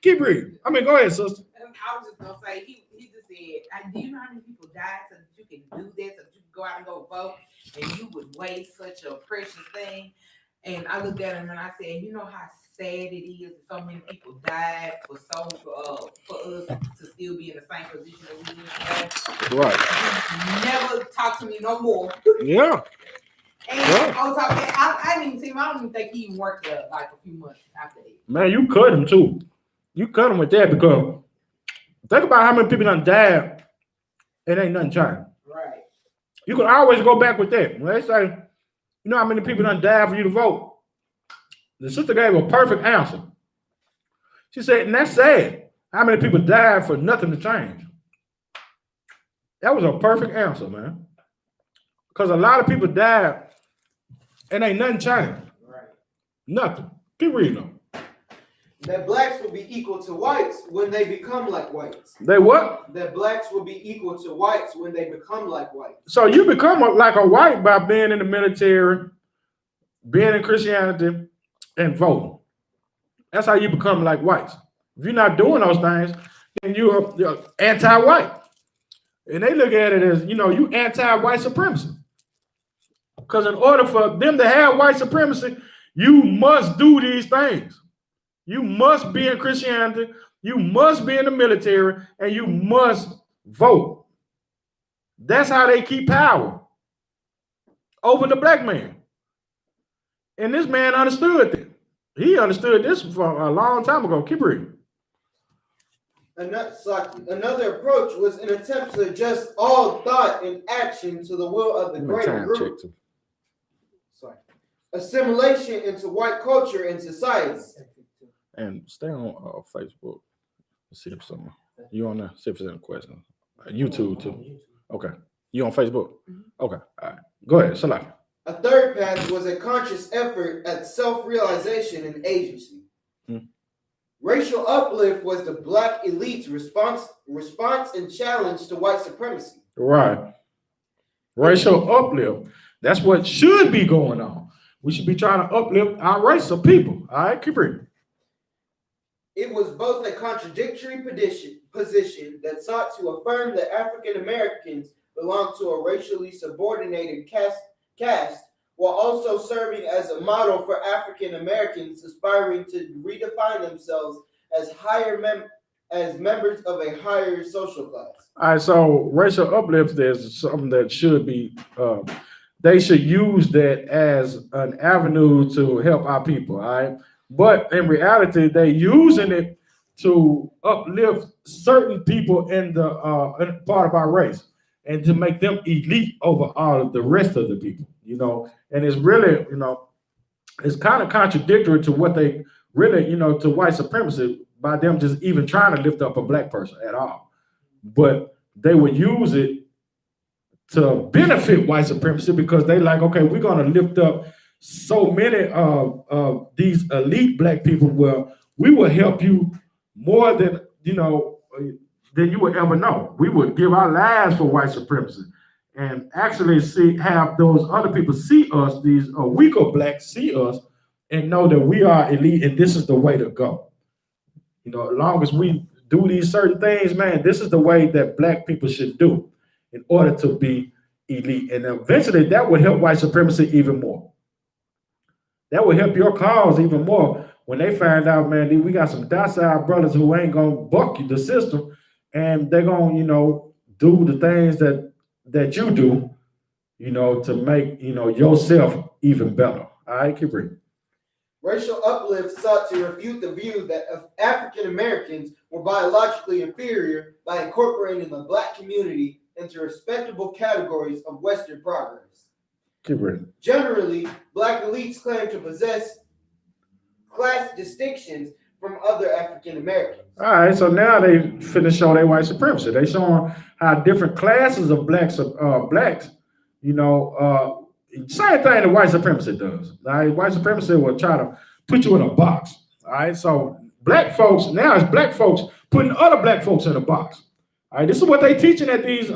Keep reading. Go ahead, sister. I was just going to say, he just said, "Do you know how many people died so that you can do that, so that you can go out and go vote, and you would waste such a precious thing?" And I looked at him and I said, "You know how sad it is that so many people died for us to still be in the same position that we in today?" Right. Never talk to me no more. Yeah. And on top of that, I didn't see him. I don't even think he even worked there like a few months after that. Man, you cut him too. You cut him with that because think about how many people done died. It ain't nothing changed. Right. You can always go back with that. When they say, you know how many people done died for you to vote? The sister gave a perfect answer. She said, and that's sad. How many people died for nothing to change? That was a perfect answer, man. Because a lot of people died and ain't nothing changed. Right. Nothing. Keep reading them. That blacks will be equal to whites when they become like whites. They what? That blacks will be equal to whites when they become like whites. So you become like a white by being in the military, being in Christianity, and voting. That's how you become like whites. If you're not doing those things, then you're anti-white. And they look at it as, you know, you anti-white supremacy. Because in order for them to have white supremacy, you must do these things. You must be in Christianity, you must be in the military, and you must vote. That's how they keep power over the black man. And this man understood that. He understood this for a long time ago. Keep reading. Another approach was an attempt to adjust all thought and action to the will of the greater group. Assimilation into white culture and society. And stay on Facebook. Let's see if someone. You on there? See if there's any questions. YouTube too. Okay. You on Facebook? Okay. All right. Go ahead. SHALAM. A third path was a conscious effort at self-realization and agency. Racial uplift was the black elite's response and challenge to white supremacy. Right. Racial uplift. That's what should be going on. We should be trying to uplift our race of people. All right, keep reading. It was both a contradictory position that sought to affirm that African Americans belong to a racially subordinated caste, while also serving as a model for African Americans aspiring to redefine themselves as as members of a higher social class. All right, so racial uplift is something that should be, they should use that as an avenue to help our people, all right? But in reality, they're using it to uplift certain people in the part of our race and to make them elite over all of the rest of the people, you know? And it's really, you know, it's kind of contradictory to what they really, you know, to white supremacy by them just even trying to lift up a black person at all. But they would use it to benefit white supremacy because they like, okay, we're going to lift up so many of these elite black people. Well, we will help you more than, you know, than you would ever know. We would give our lives for white supremacy and actually have those other people see us, these weaker blacks see us and know that we are elite and this is the way to go. You know, as long as we do these certain things, man, this is the way that black people should do in order to be elite. And eventually that would help white supremacy even more. That would help your cause even more when they find out, man, we got some docile brothers who ain't gonna buck the system and they're gonna, you know, do the things that you do, you know, to make, you know, yourself even better. All right, keep reading. Racial uplift sought to refute the view that African Americans were biologically inferior by incorporating the black community into respectable categories of Western progress. Keep reading. Generally, black elites claim to possess class distinctions from other African Americans. All right, so now they finna show their white supremacy. They showing how different classes of blacks, you know, same thing that white supremacy does. All right, white supremacy will try to put you in a box. All right, so black folks now it's black folks putting other black folks in a box. All right, this is what they teaching at these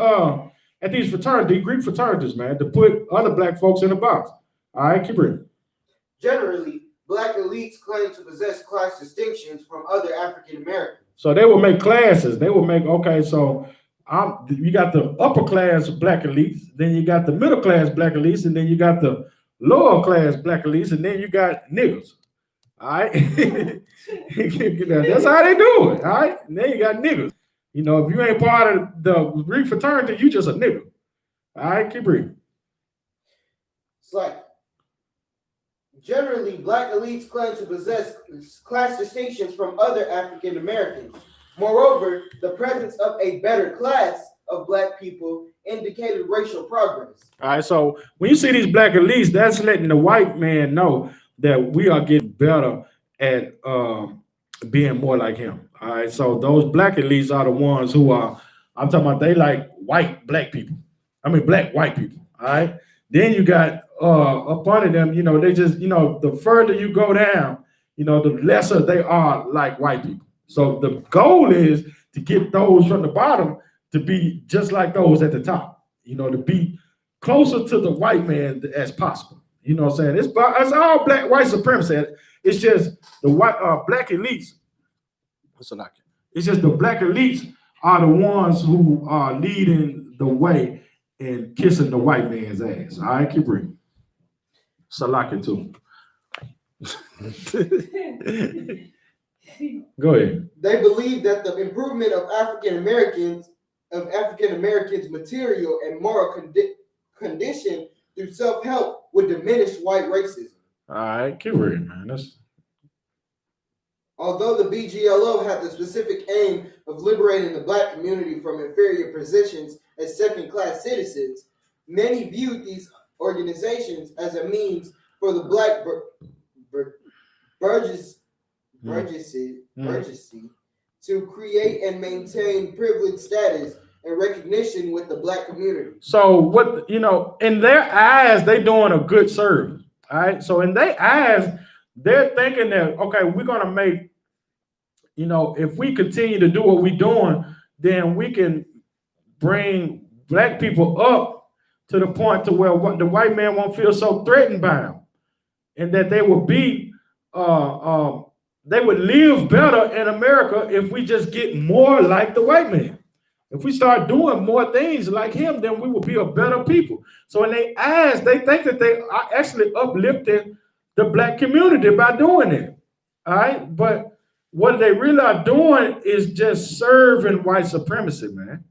fraternities, Greek fraternities, man, to put other black folks in a box. All right, keep reading. Generally, black elites claim to possess class distinctions from other African Americans. So they will make classes. They will make, okay, so you got the upper class black elites, then you got the middle class black elites, and then you got the lower class black elites, and then you got niggas. All right. That's how they do it. All right. And then you got niggas. You know, if you ain't part of the Greek fraternity, you just a nigga. All right, keep reading. Slack. Generally, black elites claim to possess class distinctions from other African Americans. Moreover, the presence of a better class of black people indicated racial progress. All right, so when you see these black elites, that's letting the white man know that we are getting better at being more like him. All right, so those black elites are the ones who are, I'm talking about, they like white black people. I mean, black white people. All right. Then you got up under them, you know, they just, you know, the further you go down, you know, the lesser they are like white people. So the goal is to get those from the bottom to be just like those at the top, you know, to be closer to the white man as possible. You know what I'm saying? It's all black white supremacy. It's just the white black elites. It's just the black elites are the ones who are leading the way and kissing the white man's ass. All right, keep reading. Salaki too. Go ahead. They believe that the improvement of African Americans' material and moral condition through self-help would diminish white racism. All right, keep reading, man. Although the BGLO had the specific aim of liberating the black community from inferior positions as second-class citizens, many viewed these organizations as a means for the black burgesses to create and maintain privileged status and recognition with the black community. So what, you know, in their eyes, they doing a good service. All right. So in their eyes, they're thinking that, okay, we're going to make, you know, if we continue to do what we're doing, then we can bring black people up to the point to where the white man won't feel so threatened by them, and that they will be, they would live better in America if we just get more like the white man. If we start doing more things like him, then we will be a better people. So in their eyes, they think that they are actually uplifting the black community by doing it. All right. But what they really are doing is just serving white supremacy, man.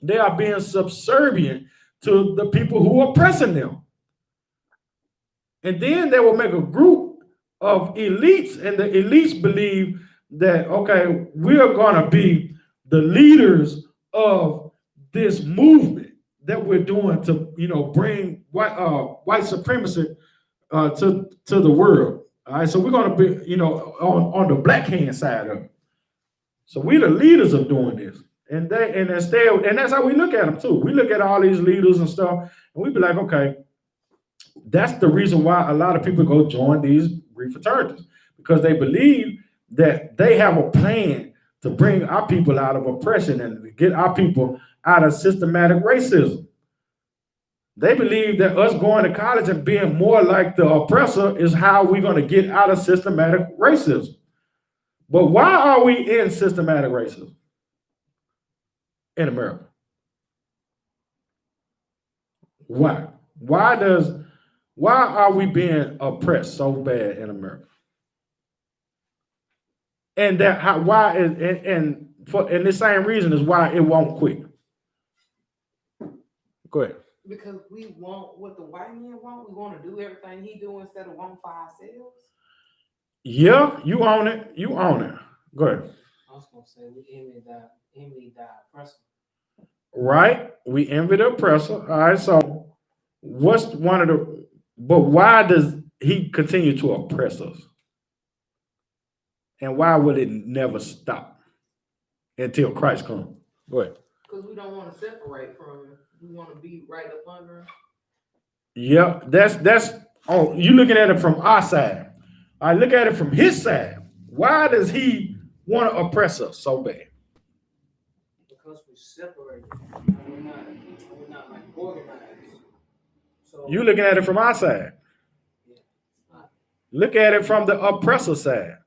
They are being subservient to the people who are oppressing them. And then they will make a group of elites, and the elites believe that, okay, we are going to be the leaders of this movement that we're doing to, you know, bring white supremacy to the world. All right, so we're going to be, you know, on the black hand side of it. So we're the leaders of doing this, and that's how we look at them too. We look at all these leaders and stuff, and we be like, okay, that's the reason why a lot of people go join these fraternities, because they believe that they have a plan to bring our people out of oppression and get our people out of systematic racism. They believe that us going to college and being more like the oppressor is how we're going to get out of systematic racism. But why are we in systematic racism in America? Why? Why are we being oppressed so bad in America? And and the same reason is why it won't quit. Go ahead. Because we want what the white man want. We want to do everything he do instead of want for ourselves. Yeah, you own it. You own it. Go ahead. I was gonna say we envy the oppressor. Right? We envy the oppressor. All right. So but why does he continue to oppress us? And why will it never stop until Christ comes? Go ahead. Because we don't want to separate from him. We want to be right up under him. Yeah, that's you looking at it from our side. I look at it from his side. Why does he want to oppress us so bad? Because we're separated. We're not like organized. So You looking at it from our side. Yeah. Look at it from the oppressor side.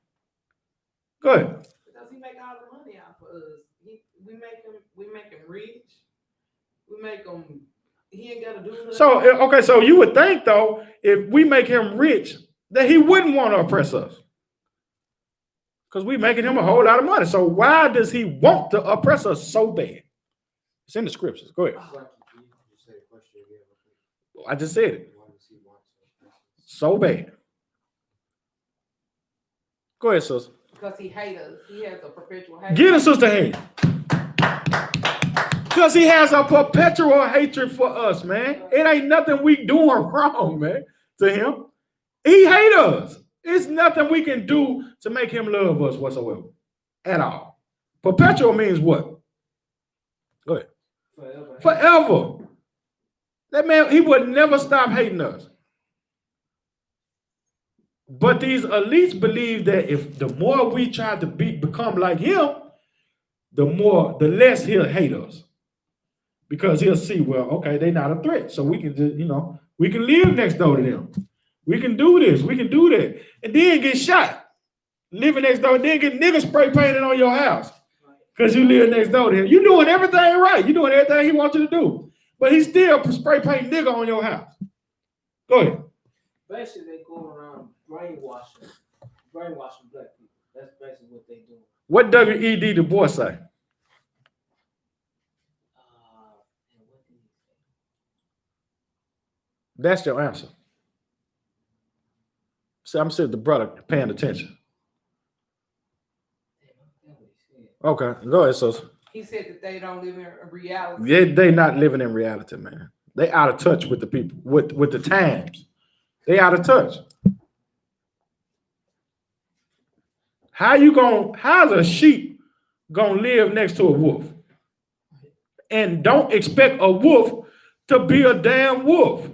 Go ahead. Because he make all the money out for us. We make him rich. We make him. He ain't got to do nothing. So okay, so you would think though, if we make him rich, that he wouldn't want to oppress us, because we making him a whole lot of money. So why does he want to oppress us so bad? It's in the scriptures. Go ahead. I just said it. So bad. Go ahead, sister. Because he hates us. He has a perpetual hate. Get a sister hand. Because he has a perpetual hatred for us, man. It ain't nothing we doing wrong, man, to him. He hates us. It's nothing we can do to make him love us whatsoever. At all. Perpetual means what? Go ahead. Forever. That man, he would never stop hating us. But these elites believe that if the more we try to become like him, the less he'll hate us. Because he'll see, well, okay, they're not a threat. So we can just, we can live next door to them. We can do this, we can do that. And then get shot. Living next door, then get niggas spray painted on your house. Because you live next door to him. You're doing everything right. You're doing everything he wants you to do. But he still spray paint nigga on your house. Go ahead. Basically, they go around brainwashing black people. That's basically what they do. What W.E.D. Du Bois say? That's your answer. See, I'm sitting the brother paying attention. Okay, go ahead, sis. He said that they don't live in reality. Yeah, they not living in reality, man. They out of touch with the people, with the times. They out of touch. How's a sheep gonna live next to a wolf? And don't expect a wolf to be a damn wolf.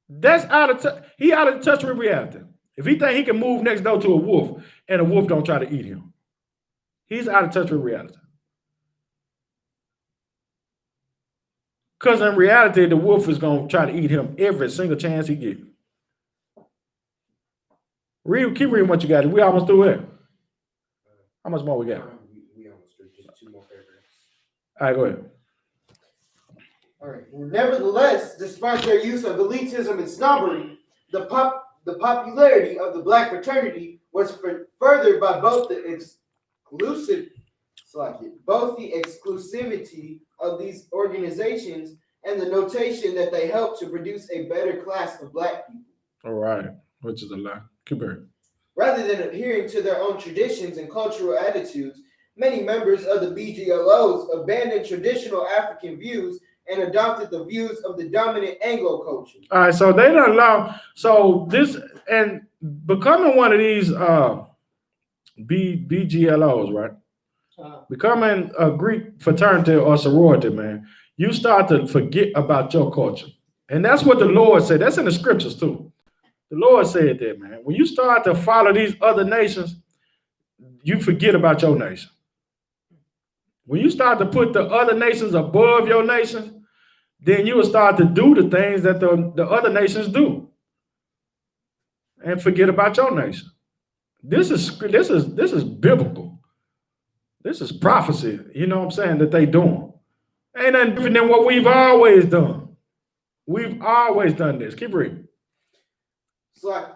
That's out of touch. He out of touch with reality. If he think he can move next door to a wolf and a wolf don't try to eat him, he's out of touch with reality. Because in reality, the wolf is going to try to eat him every single chance he gets. Keep reading what you got. We almost through it. How much more we got? We almost through. Just 2 more paragraphs. All right, go ahead. All right. Nevertheless, despite their use of elitism and snobbery, the popularity of the black fraternity was furthered by both the exclusivity of these organizations and the notation that they helped to produce a better class of black people. All right, which is a lie. Keep it. Rather than adhering to their own traditions and cultural attitudes, many members of the BGLOs abandoned traditional African views and adopted the views of the dominant Anglo culture. All right, so they don't allow. So this and becoming one of these BGLOs, right? Becoming a Greek fraternity or sorority, man, you start to forget about your culture. And that's what the Lord said. That's in the scriptures too. The Lord said that, man. When you start to follow these other nations, you forget about your nation. When you start to put the other nations above your nation, then you will start to do the things that the other nations do. And forget about your nation. This is biblical. This is prophecy, you know what I'm saying, that they doing. Ain't nothing different than what we've always done. We've always done this. Keep reading. It's like,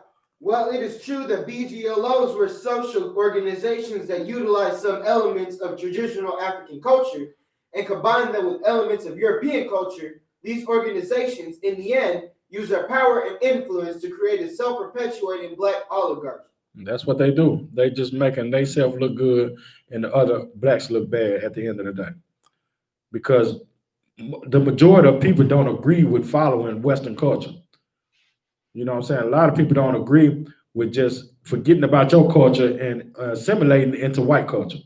well, it is true that BGLOs were social organizations that utilized some elements of traditional African culture and combined them with elements of European culture. These organizations, in the end, use their power and influence to create a self-perpetuating black oligarchy. That's what they do. They just making themselves look good and the other blacks look bad at the end of the day. Because the majority of people don't agree with following Western culture. You know what I'm saying? A lot of people don't agree with just forgetting about your culture and assimilating into white culture.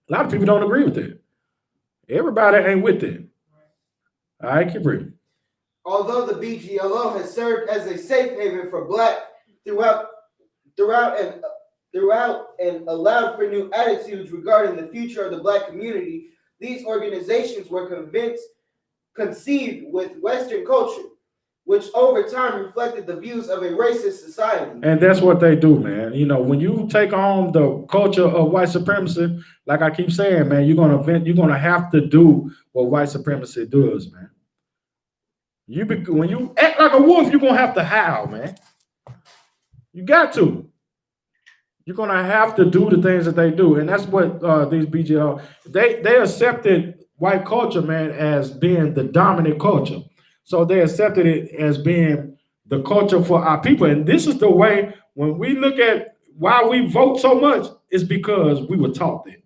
A lot of people don't agree with that. Everybody ain't with it. All right, keep reading. Although the BGLO has served as a safe haven for black throughout and allowed for new attitudes regarding the future of the black community, these organizations were conceived with Western culture, which over time reflected the views of a racist society. And that's what they do, man. You know, when you take on the culture of white supremacy, like I keep saying, man, you're gonna have to do what white supremacy does, man. When you act like a wolf, you're gonna have to howl, man. You got to. You're gonna have to do the things that they do, and that's what these BGL they accepted white culture, man, as being the dominant culture. So they accepted it as being the culture for our people. And this is the way, when we look at why we vote so much, it's because we were taught that.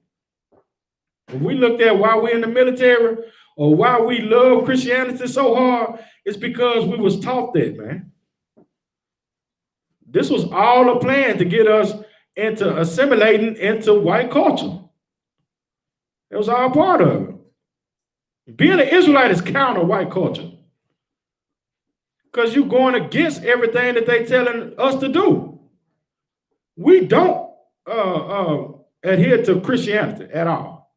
When we looked at why we're in the military or why we love Christianity so hard, it's because we was taught that, man. This was all a plan to get us into assimilating into white culture. It was all part of it. Being an Israelite is counter white culture. Because you're going against everything that they're telling us to do. We don't adhere to Christianity at all.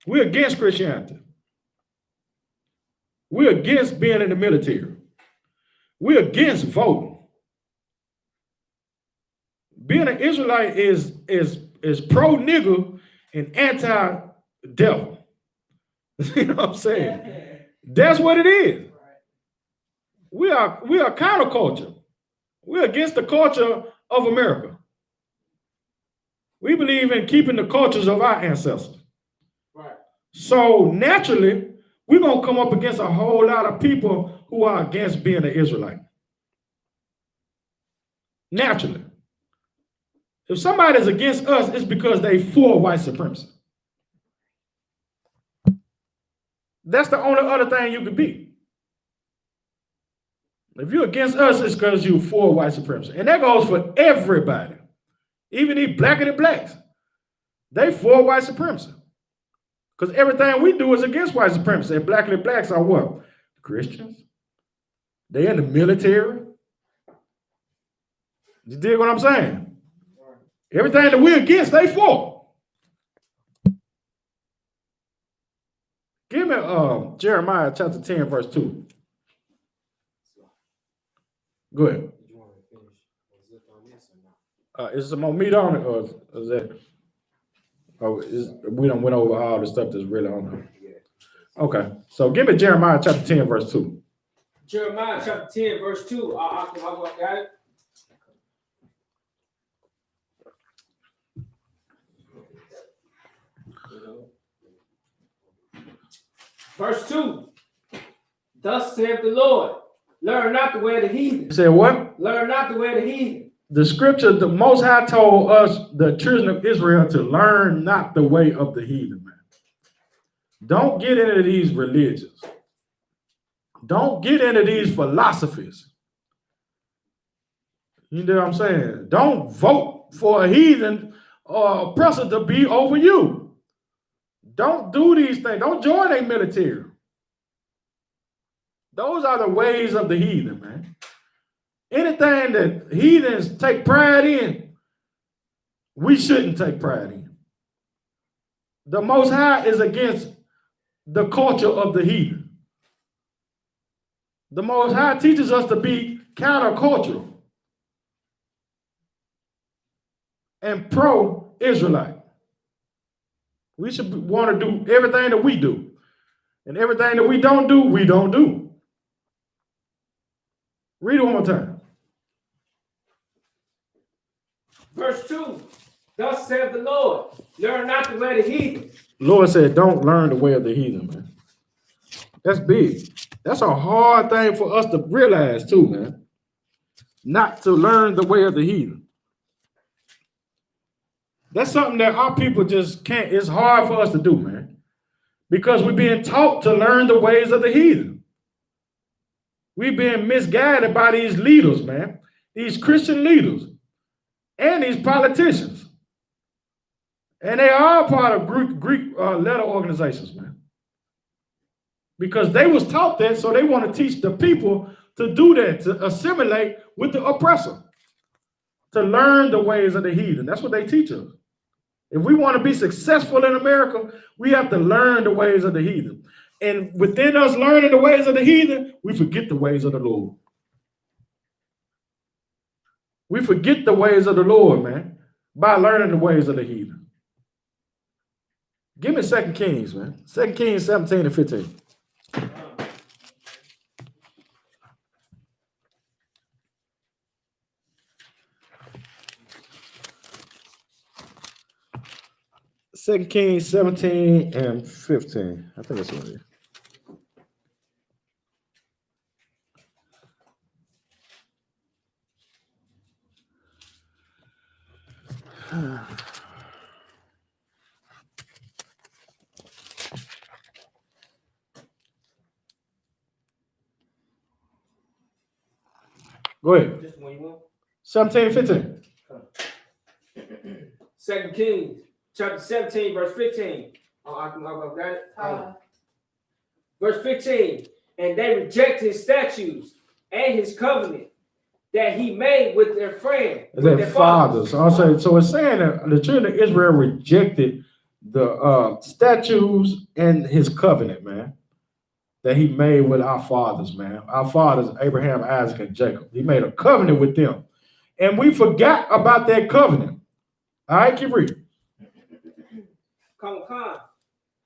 We're against Christianity. We're against being in the military. We're against voting. Being an Israelite is pro-nigger and anti-devil. You know what I'm saying? That's what it is. We are counterculture. We're against the culture of America. We believe in keeping the cultures of our ancestors. Right. So naturally, we're going to come up against a whole lot of people who are against being an Israelite. Naturally. If somebody's against us, it's because they for white supremacy. That's the only other thing you could be. If you're against us, it's because you're for white supremacy. And that goes for everybody. Even these blacker than blacks. They for white supremacy. Because everything we do is against white supremacy. And blacker than blacks are what? Christians. They in the military. You dig what I'm saying? Everything that we're against, they for. Give me Jeremiah chapter 10, verse 2. Go ahead. You want to finish or zip on this or not? Is some more meat on it, or is that? Oh, we done went over all the stuff that's really on there. Okay, so give me Jeremiah chapter 10, verse 2. Jeremiah chapter 10, verse 2. I got it. Verse 2. Thus saith the Lord, learn not the way of the heathen. You said what? Learn not the way of the heathen. The scripture, the Most High told us, the children of Israel, to learn not the way of the heathen, man. Don't get into these religions. Don't get into these philosophies. You know what I'm saying? Don't vote for a heathen or oppressor to be over you. Don't do these things. Don't join a military. Those are the ways of the heathen, man. Anything that heathens take pride in, we shouldn't take pride in. The Most High is against the culture of the heathen. The Most High teaches us to be countercultural and pro-Israelite. We should want to do everything that we do. And everything that we don't do, we don't do. Read it one more time. Verse 2. Thus saith the Lord, learn not the way of the heathen. Lord said, don't learn the way of the heathen, man. That's big. That's a hard thing for us to realize too, man. Not to learn the way of the heathen. That's something that our people just can't. It's hard for us to do, man. Because we're being taught to learn the ways of the heathen. We're being misguided by these leaders, man. These Christian leaders. And these politicians. And they are part of Greek letter organizations, man. Because they was taught that, so they want to teach the people to do that, to assimilate with the oppressor. To learn the ways of the heathen. That's what they teach us. If we want to be successful in America, we have to learn the ways of the heathen. And within us learning the ways of the heathen, we forget the ways of the Lord. We forget the ways of the Lord, man, by learning the ways of the heathen. Give me 2 Kings, man. 2 Kings 17 and 15. Second Kings 17 and 15. I think that's what it is. Go ahead. Just one you want. 17, 15. 2 Kings, chapter 17, verse 15. Oh, I got it. Verse 15. And they reject his statutes and his covenant that he made with their friend, with their fathers. So it's saying that the children of Israel rejected the statutes and his covenant, man, that he made with our fathers, man. Our fathers, Abraham, Isaac, and Jacob. He made a covenant with them. And we forgot about that covenant. All right, keep reading. Come on.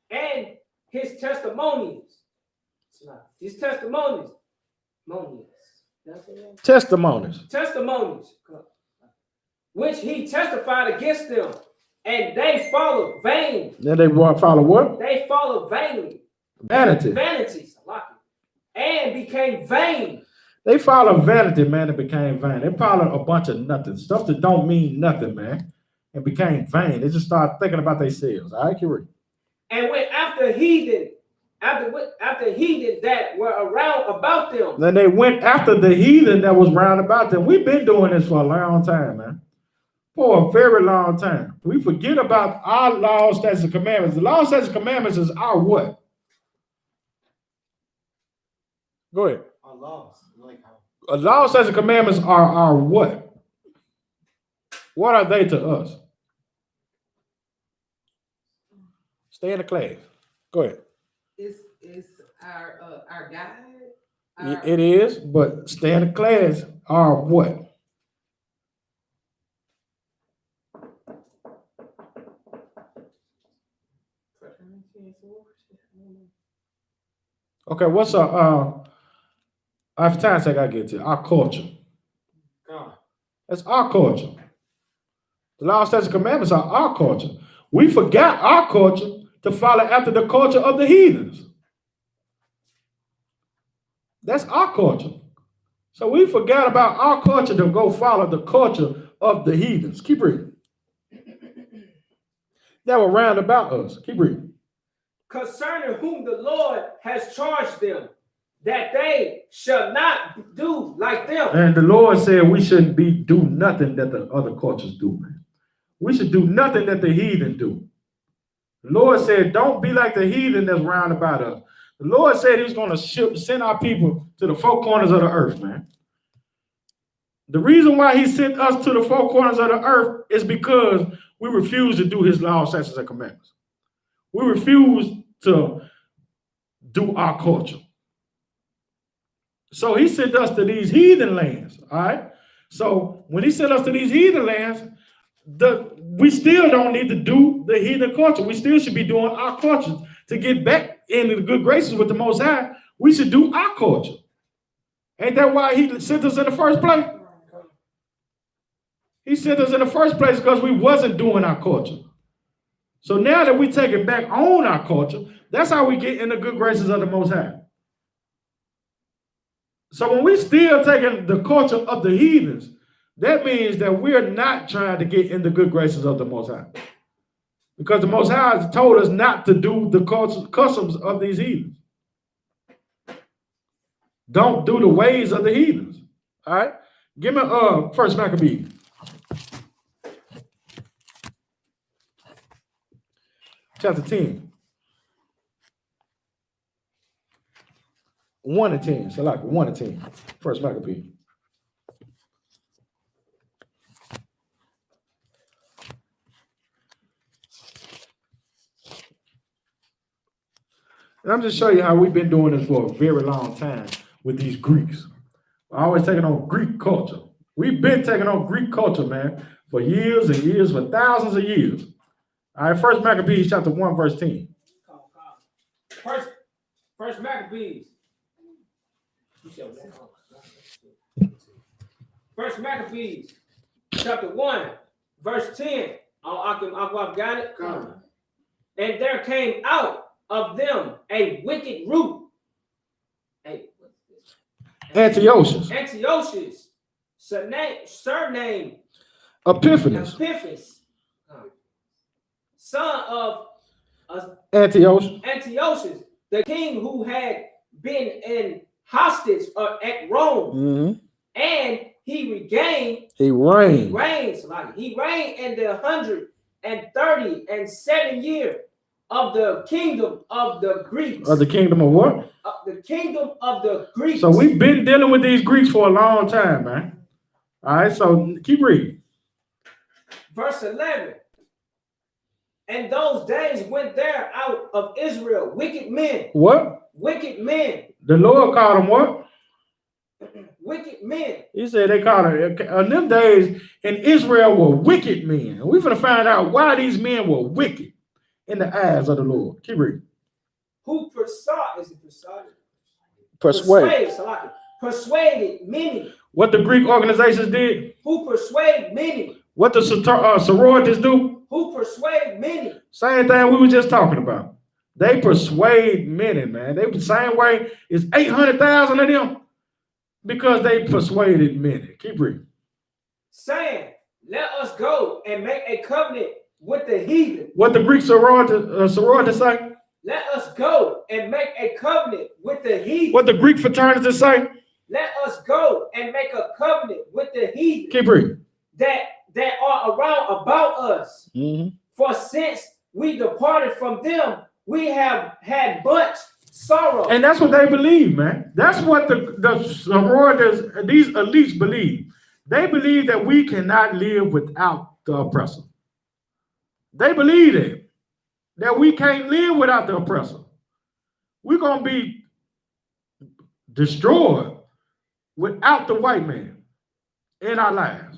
And his testimonies. Testimonies. Which he testified against them. And they followed vain. Then they follow what? They followed vainly. Vanity. Vanities. And became vain. They followed vanity, man, and became vain. They followed a bunch of nothing. Stuff that don't mean nothing, man. And became vain. They just started thinking about themselves. All right, keep reading. And went after heathen. After heathen that were around about them. Then they went after the heathen that was round about them. We've been doing this for a long time, man. For a very long time. We forget about our laws, statutes, and commandments. The laws, statutes, and commandments is our what? Go ahead. Our laws. Laws, statutes, and commandments are our what? What are they to us? Stay in the class. Go ahead. It's our guide. It is, but stay in the class are what? Okay, what's I have time sake I get to our culture. That's our culture. The law, statutes, and commandments are our culture. We forgot our culture to follow after the culture of the heathens. That's our culture. So we forgot about our culture to go follow the culture of the heathens. Keep reading. That were round about us. Keep reading. Concerning whom the Lord has charged them, that they shall not do like them. And the Lord said we shouldn't do nothing that the other cultures do, man. We should do nothing that the heathen do. The Lord said, don't be like the heathen that's round about us. The Lord said he was going to send our people to the four corners of the earth, man. The reason why he sent us to the four corners of the earth is because we refuse to do his laws, statutes, and commandments. We refuse to do our culture. So he sent us to these heathen lands, all right? So when he sent us to these heathen lands, we still don't need to do the heathen culture. We still should be doing our culture. To get back into the good graces with the Most High, we should do our culture. Ain't that why he sent us in the first place? He sent us in the first place because we wasn't doing our culture. So now that we take it back on our culture, that's how we get in the good graces of the Most High. So when we still taking the culture of the heathens, that means that we're not trying to get in the good graces of the Most High. Because the Most High has told us not to do the customs of these heathens. Don't do the ways of the heathens. All right? Give me 1 Maccabees. Chapter 10. 1 and 10. So like 1 and 10. 1 Maccabees. And I'm just showing you how we've been doing this for a very long time with these Greeks. We're always taking on Greek culture. We've been taking on Greek culture, man, for years and years, for thousands of years. All right, 1 Maccabees chapter 1, verse 10. First Maccabees. First Maccabees chapter 1, verse 10. I've got it. And there came out of them a wicked root. Antiochus. Surname Epiphanes. son of Antiochus, the king who had been in hostage at Rome, and he reigned in the 137 year of the kingdom of the Greeks. Of the kingdom of what? The kingdom of the Greeks. So we've been dealing with these Greeks for a long time, man. All right, so keep reading. Verse 11. And those days went there out of Israel wicked men. What? Wicked men. The Lord called them what? Wicked men. He said they called it. In them days in Israel were wicked men. We're going to find out why these men were wicked in the eyes of the Lord. Keep reading. Who persuaded many. What the Greek organizations did. Who persuade many. What the sororities do. Who persuade many. Same thing we were just talking about. They persuade many, man. They the same way. It's 800,000 of them because they persuaded many. Keep reading. Saying, let us go and make a covenant with the heathen. What the Greek sororities say? Let us go and make a covenant with the heathen. What the Greek fraternities say? Let us go and make a covenant with the heathen. Keep reading. That are around about us. For since we departed from them, we have had much sorrow. And that's what they believe, man. That's what the sororities, these elites believe. They believe that we cannot live without the oppressor. They believe that we can't live without the oppressor. We're going to be destroyed without the white man in our lives.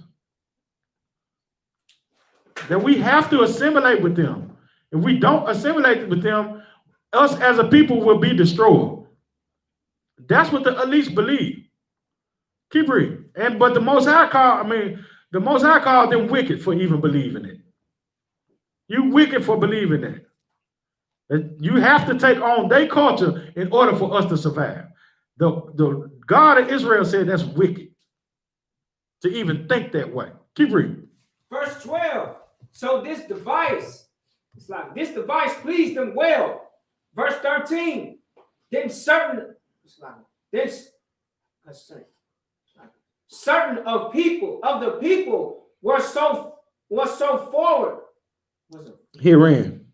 That we have to assimilate with them. If we don't assimilate with them, us as a people will be destroyed. That's what the elites believe. Keep reading. But the Most High called them wicked for even believing it. You wicked for believing that. You have to take on their culture in order for us to survive. The God of Israel said that's wicked to even think that way. Keep reading. Verse 12. So this device pleased them well. Verse 13. Then certain of the people were so forward. Herein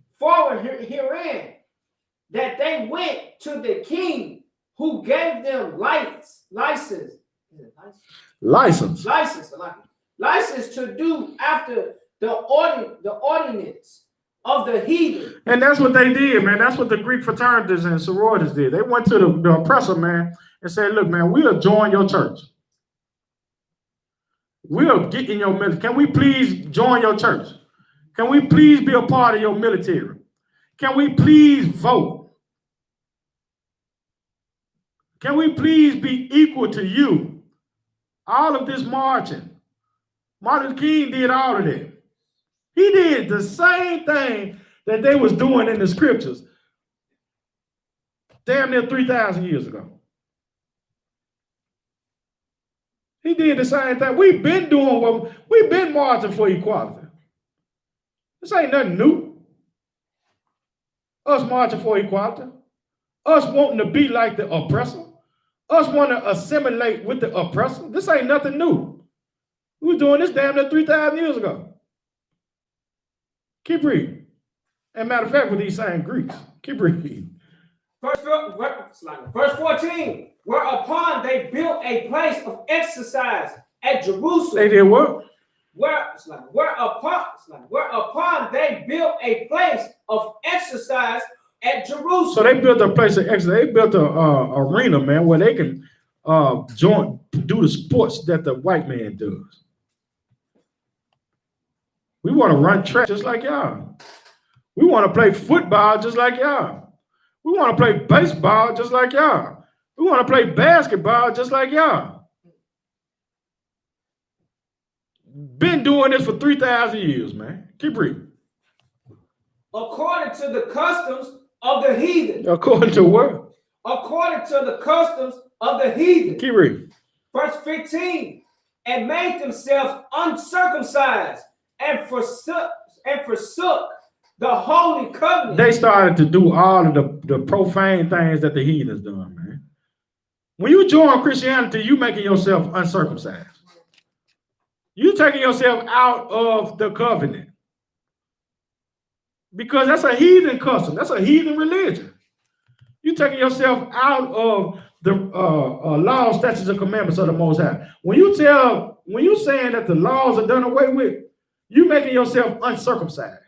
that they went to the king who gave them license to do after the ordinance of the heathen. And that's what they did, man. That's what the Greek fraternities and sororities did. They went to the oppressor, man, and said, look, man, we'll join your church. We'll get in your military. Can we please join your church? Can we please be a part of your military? Can we please vote? Can we please be equal to you? All of this marching. Martin Luther King did all of that. He did the same thing that they was doing in the scriptures damn near 3,000 years ago. He did the same thing. We've been marching for equality. This ain't nothing new. Us marching for equality. Us wanting to be like the oppressor. Us wanting to assimilate with the oppressor. This ain't nothing new. We were doing this damn near 3,000 years ago. Keep reading. And matter of fact, with these same Greeks. Keep reading. Verse 14. Whereupon they built a place of exercise at Jerusalem. They did what? Whereupon they built a place of exercise at Jerusalem. So they built a place of exercise. They built an arena, man, where they can do the sports that the white man does. We want to run track just like y'all. We want to play football just like y'all. We want to play baseball just like y'all. We want to play basketball just like y'all. Been doing this for 3,000 years, man. Keep reading. According to the customs of the heathen. According to what? According to the customs of the heathen. Keep reading. Verse 15. And made themselves uncircumcised and forsook the holy covenant. They started to do all of the profane things that the heathens done, man. When you join Christianity, you making yourself uncircumcised. You taking yourself out of the covenant. Because that's a heathen custom. That's a heathen religion. You taking yourself out of the law, statutes, and commandments of the Most High. When you saying that the laws are done away with, you making yourself uncircumcised.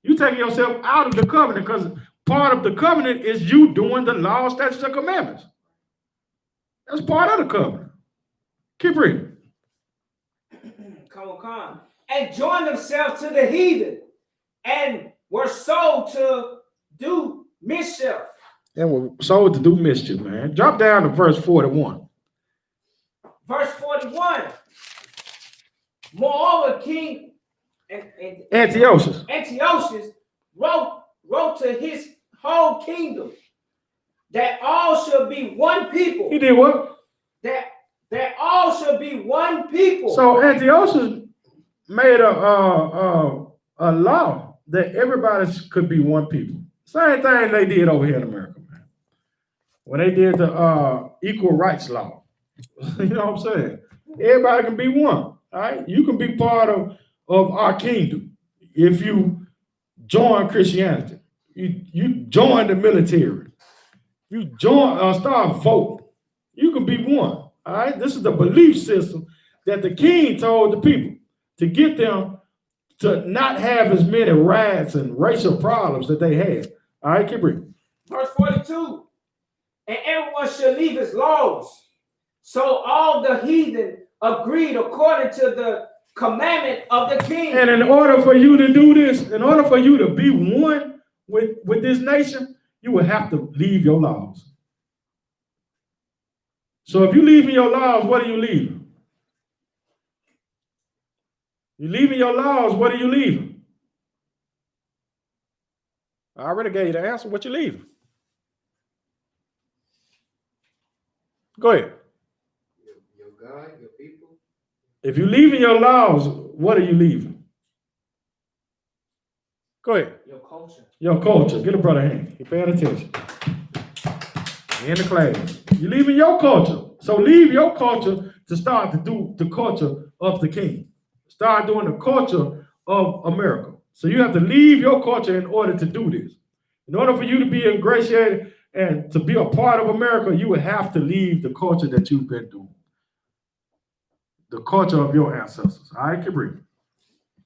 You taking yourself out of the covenant because part of the covenant is you doing the law, statutes, and commandments. That's part of the covenant. Keep reading. Come on. And join themselves to the heathen and were sold to do mischief. And were sold to do mischief, man. Drop down to verse 41. Verse 41. Moreover, King Antiochus wrote to his whole kingdom that all should be one people. He did what? That all should be one people. So Antiochus made a law that everybody could be one people. Same thing they did over here in America, man. When they did the equal rights law. You know what I'm saying? Everybody can be one. All right? You can be part of our kingdom if you join Christianity. You join the military. You start voting. You can be one. All right? This is the belief system that the king told the people to get them to not have as many riots and racial problems that they had. All right, keep reading. Verse 42. And everyone should leave his laws. So all the heathen agreed according to the commandment of the king. And in order for you to do this, in order for you to be one with this nation, you will have to leave your laws. So if you leave your laws, what are you leaving? You're leaving your laws, what are you leaving? I already gave you the answer. What you leaving? Go ahead. Your God, your people. If you're leaving your laws, what are you leaving? Go ahead. Your culture. Your culture. Get a brother hand. You're paying attention. In the class. You're leaving your culture. So leave your culture to start to do the culture of the king. Start doing the culture of America. So you have to leave your culture in order to do this. In order for you to be ingratiated and to be a part of America, you would have to leave the culture that you've been doing. The culture of your ancestors. All right, keep reading.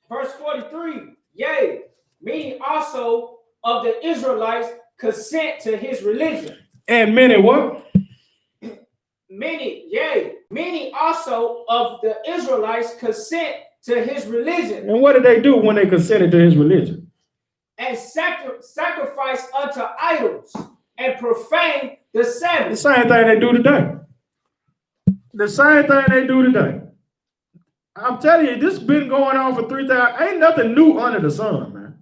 Verse 43. Yea, meaning also of the Israelites consent to his religion. And many what? Many also of the Israelites consent to his religion. And what did they do when they consented to his religion? And sacrifice unto idols and profane the Sabbath. The same thing they do today. The same thing they do today. I'm telling you, this has been going on for 3,000. Ain't nothing new under the sun, man.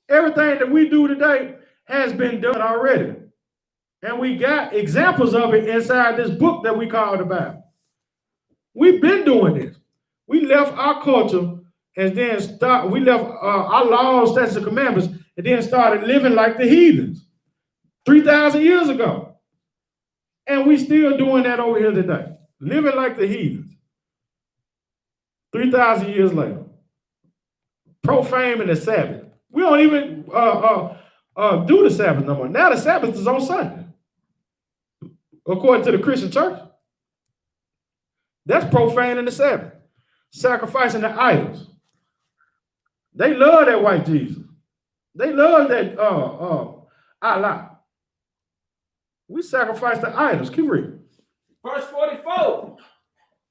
Everything that we do today has been done already. And we got examples of it inside this book that we call the Bible. We've been doing this. We left our culture and then we left our laws, statutes, and commandments, and then started living like the heathens 3,000 years ago. And we still doing that over here today, living like the heathens 3,000 years later. Profaning the Sabbath. We don't even do the Sabbath no more. Now the Sabbath is on Sunday, according to the Christian church. That's profaning the Sabbath, sacrificing the idols. They love that white Jesus. They love that Allah. We sacrifice the idols. Keep reading. Verse 44.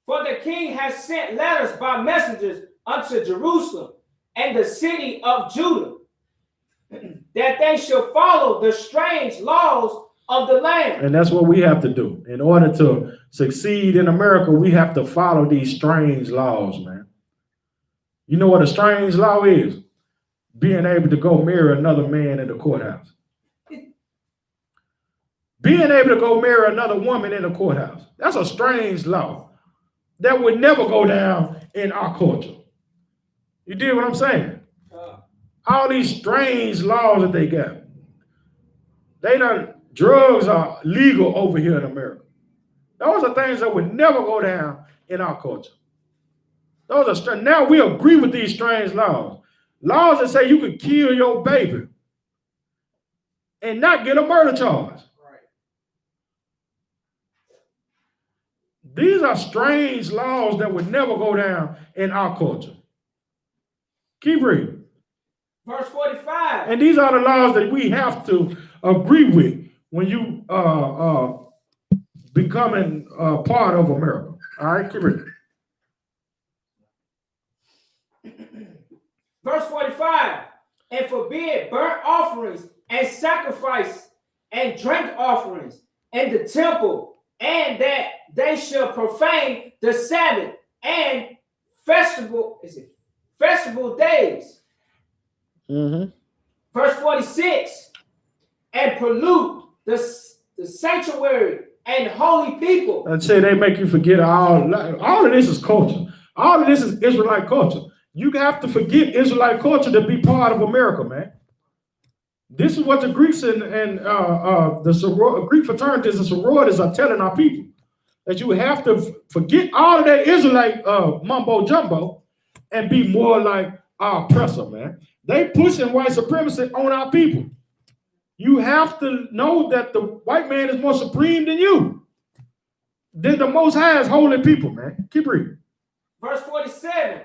For the king has sent letters by messengers unto Jerusalem and the city of Judah, that they should follow the strange laws of the land. And that's what we have to do. In order to succeed in America, we have to follow these strange laws, man. You know what a strange law is? Being able to go marry another man in the courthouse. Being able to go marry another woman in the courthouse. That's a strange law that would never go down in our culture. You dig what I'm saying? All these strange laws that they got. Drugs are legal over here in America. Those are things that would never go down in our culture. Now we agree with these strange laws. Laws that say you could kill your baby and not get a murder charge. Right. These are strange laws that would never go down in our culture. Keep reading. Verse 45. And these are the laws that we have to agree with when you becoming part of America. All right, keep reading. Verse 45. And forbid burnt offerings and sacrifice and drink offerings in the temple, and that they shall profane the Sabbath and festival days. Mm-hmm. Verse 46. And pollute the sanctuary and holy people. And say they make you forget all of this is culture. All of this is Israelite culture. You have to forget Israelite culture to be part of America, man. This is what the Greeks and the Greek fraternities and sororities are telling our people. That you have to forget all of that Israelite mumbo jumbo and be more like our oppressor, man. They pushing white supremacy on our people. You have to know that the white man is more supreme than you. Then the Most High is holy people, man. Keep reading. Verse 47.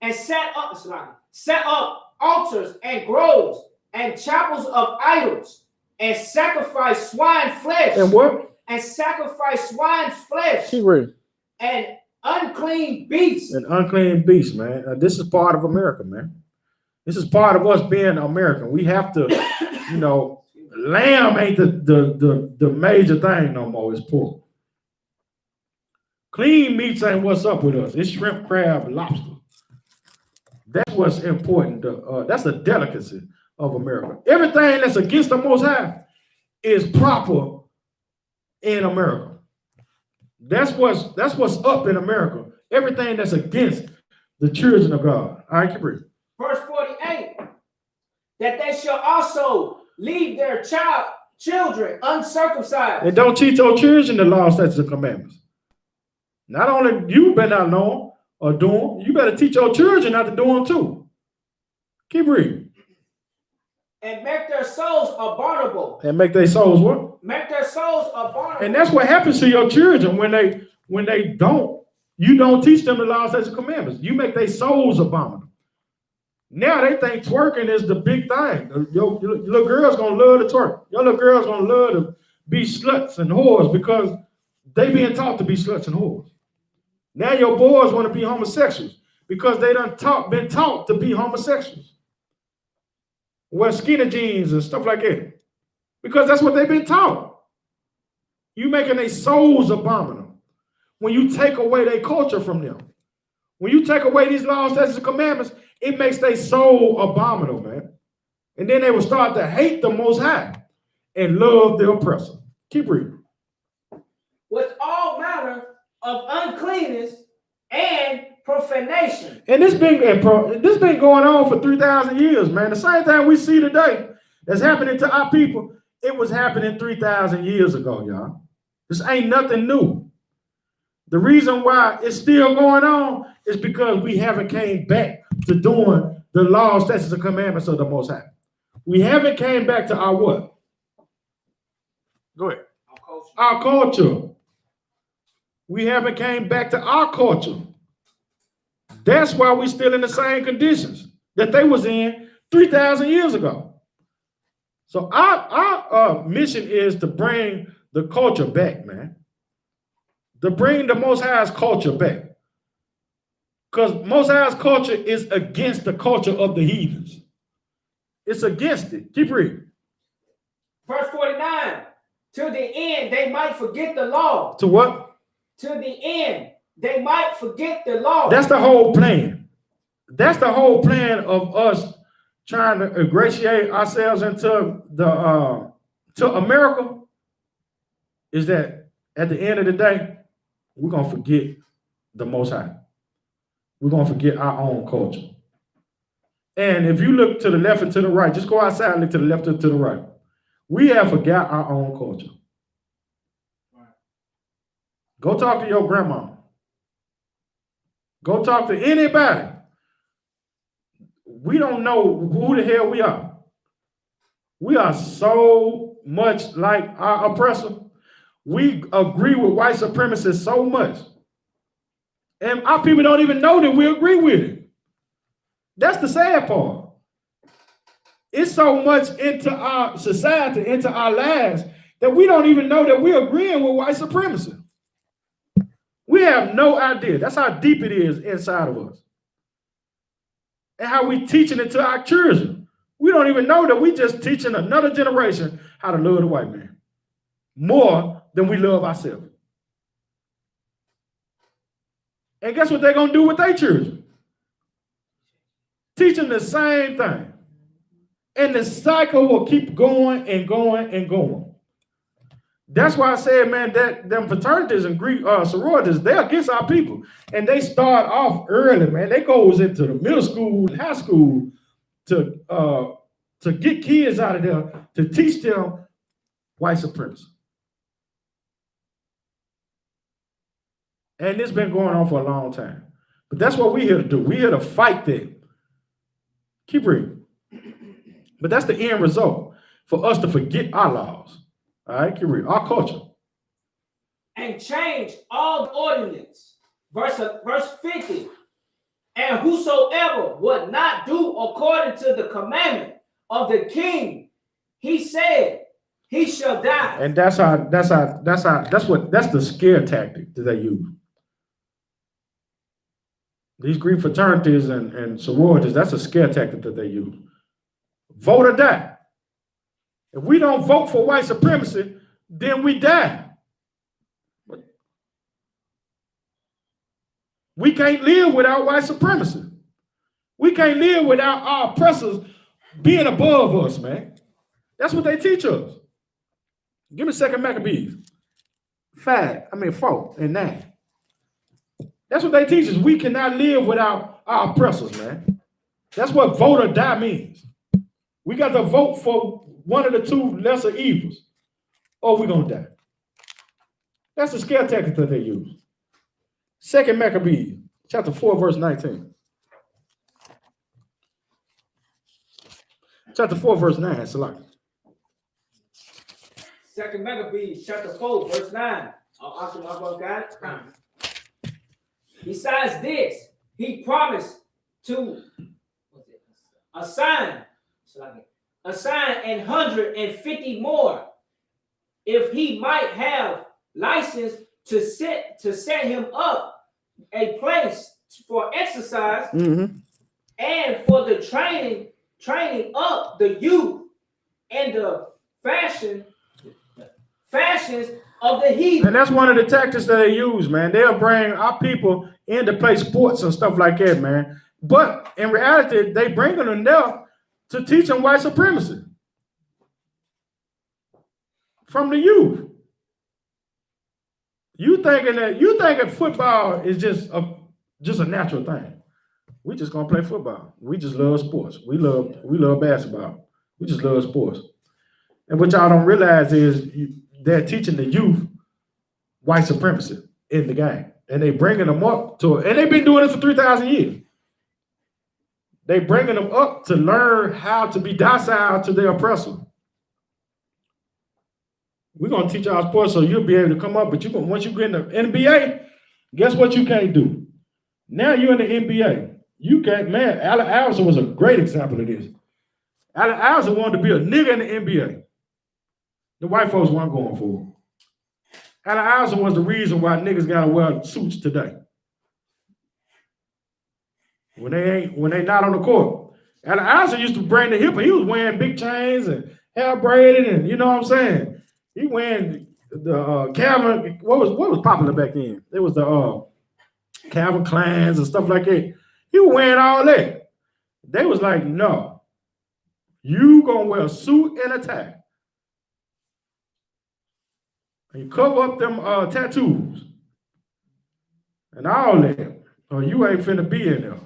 And set up altars and groves and chapels of idols and sacrifice swine flesh. And what? And sacrifice swine flesh. Keep reading. And unclean beasts. An unclean beast, man. This is part of America, man. This is part of us being American. We have to, lamb ain't the major thing no more. It's pork. Clean meats ain't what's up with us. It's shrimp, crab, lobster. That's what's important. That's a delicacy of America. Everything that's against the Most High is proper in America. That's what's up in America. Everything that's against the children of God. All right, keep reading. Verse 48. That they shall also leave their children uncircumcised. And don't teach your children the law, statutes, and commandments. Not only you better not know them or do them, you better teach your children not to do them too. Keep reading. And make their souls abominable. And make their souls what? Make their souls abominable. And that's what happens to your children when they don't. You don't teach them the law, statutes, and commandments. You make their souls abominable. Now they think twerking is the big thing. Your little girl's gonna love to twerk. Your little girl's gonna love to be sluts and whores because they being taught to be sluts and whores. Now your boys want to be homosexuals because they been taught to be homosexuals. Wear skinny jeans and stuff like that. Because that's what they've been taught. You making their souls abominable when you take away their culture from them. When you take away these laws, statutes, and commandments, it makes their soul abominable, man. And then they will start to hate the Most High and love the oppressor. Keep reading. With all manner of uncleanness and profanation. And this been going on for 3,000 years, man. The same thing we see today that's happening to our people, it was happening 3,000 years ago, y'all. This ain't nothing new. The reason why it's still going on is because we haven't came back to doing the laws, statutes, and commandments of the Most High. We haven't came back to our what? Go ahead. Our culture. We haven't came back to our culture. That's why we're still in the same conditions that they was in 3,000 years ago. So our mission is to bring the culture back, man. To bring the Most High's culture back. Because Most High's culture is against the culture of the heathens. It's against it. Keep reading. Verse 49. To the end they might forget the law. To what? To the end they might forget the law. That's the whole plan. That's the whole plan of us trying to ingratiate ourselves into to America, is that at the end of the day, we're going to forget the Most High. We're going to forget our own culture. And if you look to the left and to the right, just go outside and look to the left and to the right. We have forgot our own culture. Go talk to your grandma. Go talk to anybody. We don't know who the hell we are. We are so much like our oppressor. We agree with white supremacists so much. And our people don't even know that we agree with it. That's the sad part. It's so much into our society, into our lives, that we don't even know that we're agreeing with white supremacy. We have no idea. That's how deep it is inside of us. And how we teaching it to our children. We don't even know that we just teaching another generation how to love the white man more than we love ourselves. And guess what they're going to do with their children? Teach them the same thing. And the cycle will keep going and going and going. That's why I said, man, that them fraternities and Greek sororities, they're against our people. And they start off early, man. They goes into the middle school and high school to get kids out of there, to teach them white supremacy. And it's been going on for a long time. But that's what we're here to do. We're here to fight them. Keep reading. But that's the end result, for us to forget our laws. All right, keep reading. Our culture. And change all the ordinance. Verse 50. And whosoever would not do according to the commandment of the king, he said, he shall die. And that's the scare tactic that they use. These Greek fraternities and sororities, that's a scare tactic that they use. Vote or die. If we don't vote for white supremacy, then we die. We can't live without white supremacy. We can't live without our oppressors being above us, man. That's what they teach us. Give me 2 Maccabees 4 and 9. That's what they teach us. We cannot live without our oppressors, man. That's what vote or die means. We got to vote for one of the two lesser evils, or we're going to die. That's the scare tactic that they use. 2 Maccabees, chapter 4, verse 19. Chapter 4, verse 9, Salah. 2 Maccabees, chapter 4, verse 9. Besides this, he promised to assign 150 more, if he might have license to set him up a place for exercise, and for the training up the youth and the fashions of the heathen. And that's one of the tactics that they use, man. They'll bring our people in to play sports and stuff like that, man. But in reality, they bring them in there to teach them white supremacy from the youth. You thinking football is just a natural thing. We just gonna play football. We just love sports. We love basketball. We just love sports. And what y'all don't realize is they're teaching the youth white supremacy in the game, and they bringing them up to it. And they've been doing it for 3,000 years. They bringing them up to learn how to be docile to their oppressor. We're gonna teach our sports so you'll be able to come up, but once you get in the NBA, guess what you can't do? Now you're in the NBA. You can't, man. Allen Iverson was a great example of this. Allen Iverson wanted to be a nigga in the NBA. The white folks weren't going for it. Allen Iverson was the reason why niggas gotta wear suits today. When they not on the court. Allen Iverson used to bring the hip. He was wearing big chains and hair braided, and you know what I'm saying? He wearing the Calvin. What was popular back then? It was the Calvin Kleins and stuff like that. He was wearing all that. They was like, no, you gonna wear a suit and a tie. And you cover up them tattoos and all that, or you ain't finna be in there.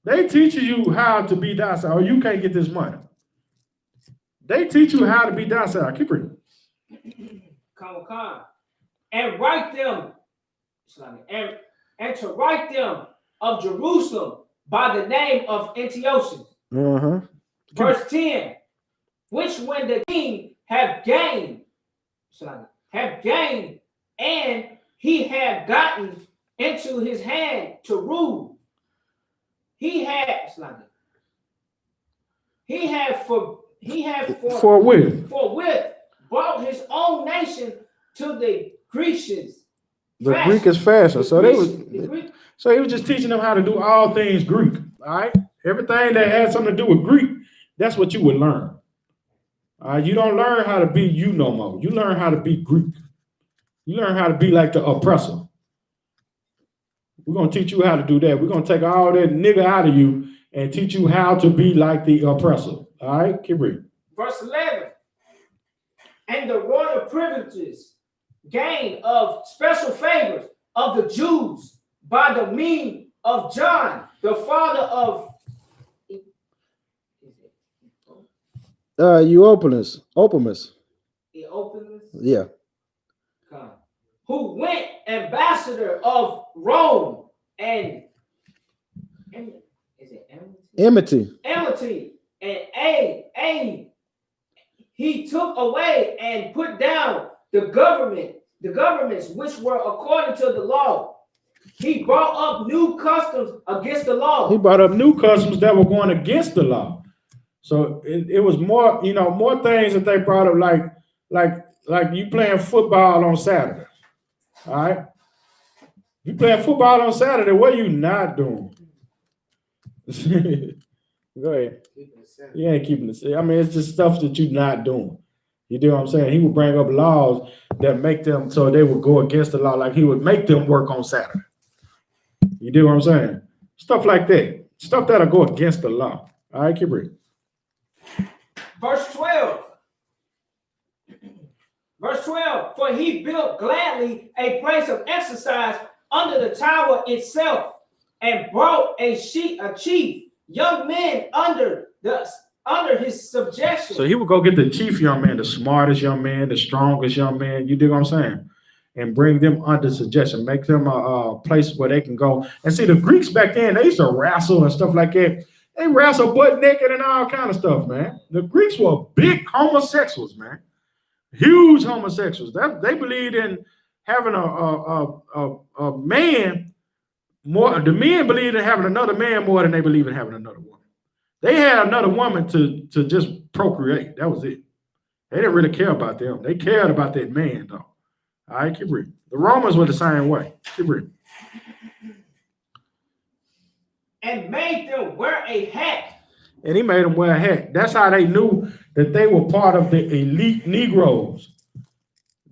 They teach you how to be docile, or you can't get this money. They teach you how to be docile. Keep reading. Come. And write them, and to write them of Jerusalem by the name of Antiochus. Verse 10, which when the king have gained, and he had gotten into his hand to rule, he had forthwith brought his own nation to the Grecians. The Greek is fashion. So he was just teaching them how to do all things Greek. All right. Everything that had something to do with Greek, that's what you would learn. All right. You don't learn how to be you no more. You learn how to be Greek. You learn how to be like the oppressor. We're going to teach you how to do that. We're going to take all that nigga out of you and teach you how to be like the oppressor. All right. Keep reading. Verse 11. And the royal privileges gain of special favors of the Jews by the mean of John, the father of Euopolis. Yeah. Who went ambassador of Rome and Enmity. And he took away and put down the governments which were according to the law. He brought up new customs against the law. He brought up new customs that were going against the law. So it was more, more things that they brought up, like you playing football on Saturday. All right. You playing football on Saturday, what are you not doing? Go ahead. You ain't keeping it. I mean, it's just stuff that you're not doing. You do what I'm saying? He would bring up laws that make them so they would go against the law, like he would make them work on Saturday. You do what I'm saying? Stuff like that. Stuff that'll go against the law. All right, keep reading. Verse 12. For he built gladly a place of exercise under the tower itself, and brought a chief young men under his subjection. So he would go get the chief young man, the smartest young man, the strongest young man. You dig what I'm saying? And bring them under suggestion, make them a place where they can go. And see, the Greeks back then, they used to wrestle and stuff like that. They wrestle butt naked and all kind of stuff, man. The Greeks were big homosexuals, man. Huge homosexuals. They believed in having a man more. The men believed in having another man more than they believe in having another woman. They had another woman to just procreate. That was it. They didn't really care about them. They cared about that man, though. All right, keep reading. The Romans were the same way. Keep reading. And made them wear a hat. And he made them wear a hat. That's how they knew that they were part of the elite Negroes.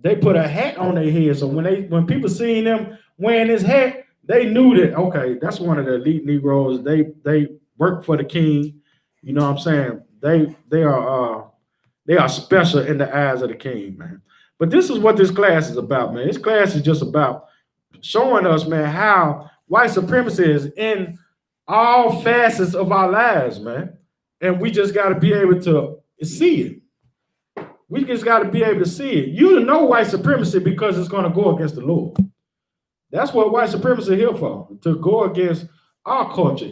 They put a hat on their head. So when people seen them wearing this hat, they knew that, okay, that's one of the elite Negroes. They work for the king. You know what I'm saying? They are special in the eyes of the king, man. But this is what this class is about, man. This class is just about showing us, man, how white supremacy is in all facets of our lives, man. And we just got to be able to see it. We just got to be able to see it. You know white supremacy because it's going to go against the Lord. That's what white supremacy is here for, to go against our culture.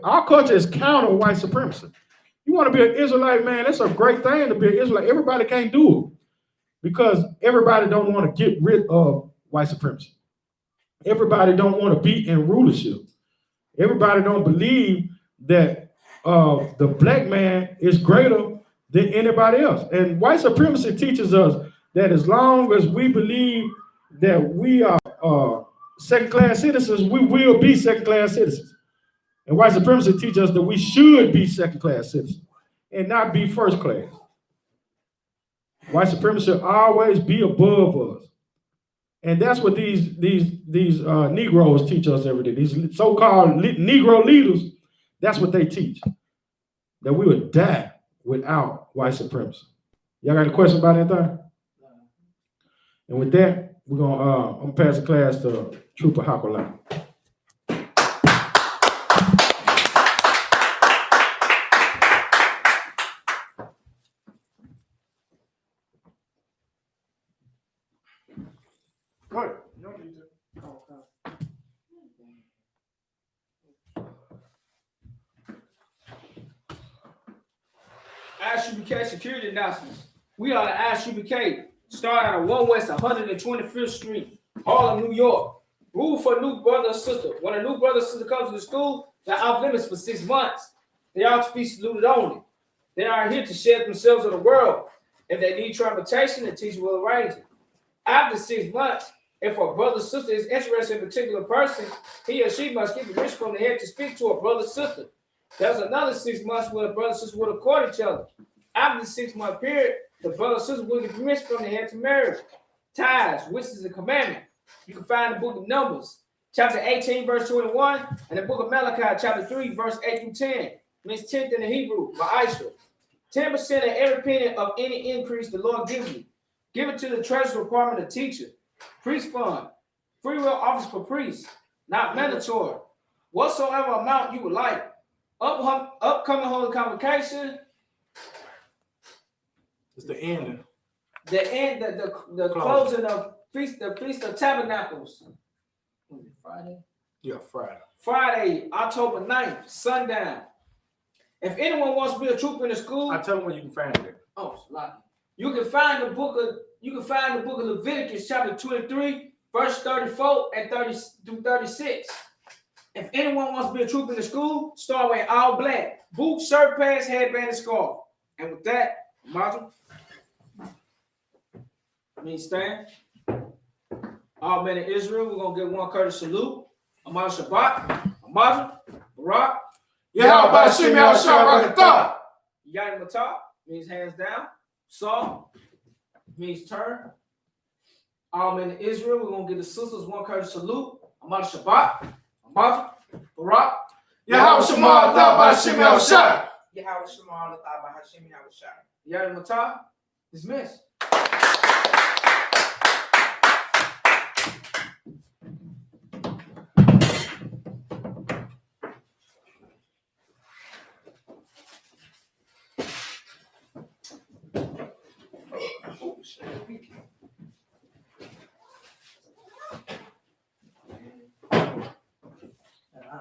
Our culture is counter white supremacy. You want to be an Israelite, man, that's a great thing to be an Israelite. Everybody can't do it because everybody don't want to get rid of white supremacy. Everybody don't want to be in rulership. Everybody don't believe that the black man is greater than anybody else. And white supremacy teaches us that as long as we believe that we are second-class citizens, we will be second-class citizens. And white supremacy teaches us that we should be second-class citizens and not be first-class. White supremacy should always be above us. And that's what these Negroes teach us every day. These so-called Negro leaders, that's what they teach. That we would die without white supremacy. Y'all got a question about anything? And with that, I'm gonna pass the class to Trooper Hakola. I.S.U.P.K security announcements. We are the I.S.U.P.K. Start out of 1 West 125th Street, Harlem, New York. Rule for a new brother or sister. When a new brother or sister comes to the school, they're off limits for 6 months. They are to be saluted only. They are here to share themselves with the world. If they need transportation, the teacher will arrange it. After 6 months, if a brother or sister is interested in a particular person, he or she must get permission from the head to speak to a brother or sister. There's another 6 months where the brother and sister will court each other. After the 6 month period, the brother or sister will get permission from the head to marry. Tithes, which is a commandment. You can find the book of Numbers, chapter 18, verse 21, and the book of Malachi, chapter 3, verse 8 through 10. Means 10th in the Hebrew, Ma'asher. 10% of every penny of any increase the Lord gives you. Give it to the treasury department of teacher. Priest fund. Free will office for priests. Not mandatory. Whatsoever amount you would like. Upcoming holy convocation. It's the ending. The closing of the Feast of Tabernacles. Friday? Yeah, Friday. Friday, October 9th, sundown. If anyone wants to be a trooper in the school, I tell them where you can find it. oh, you can find the book of Leviticus, chapter 23, verse 34 and 30 through 36. If anyone wants to be a trooper in the school, start wearing all black, boots, shirt, pants, headband, and scarf. And with that, Mazel. Stand. All men in Israel, we're gonna get one courteous salute. Amal Shabbat, Mazel, Barak. YAHANNA, YAHANNA, Yadim Matah means hands down. Saw means turn. All men in Israel, we're gonna give the sisters one courteous salute. Amal Shabbat, Mazel, Barak. YAHANNA, Yahweh Shema Allah Ta'ala Hashem Yahweh Shai. Yadim Matah, dismissed.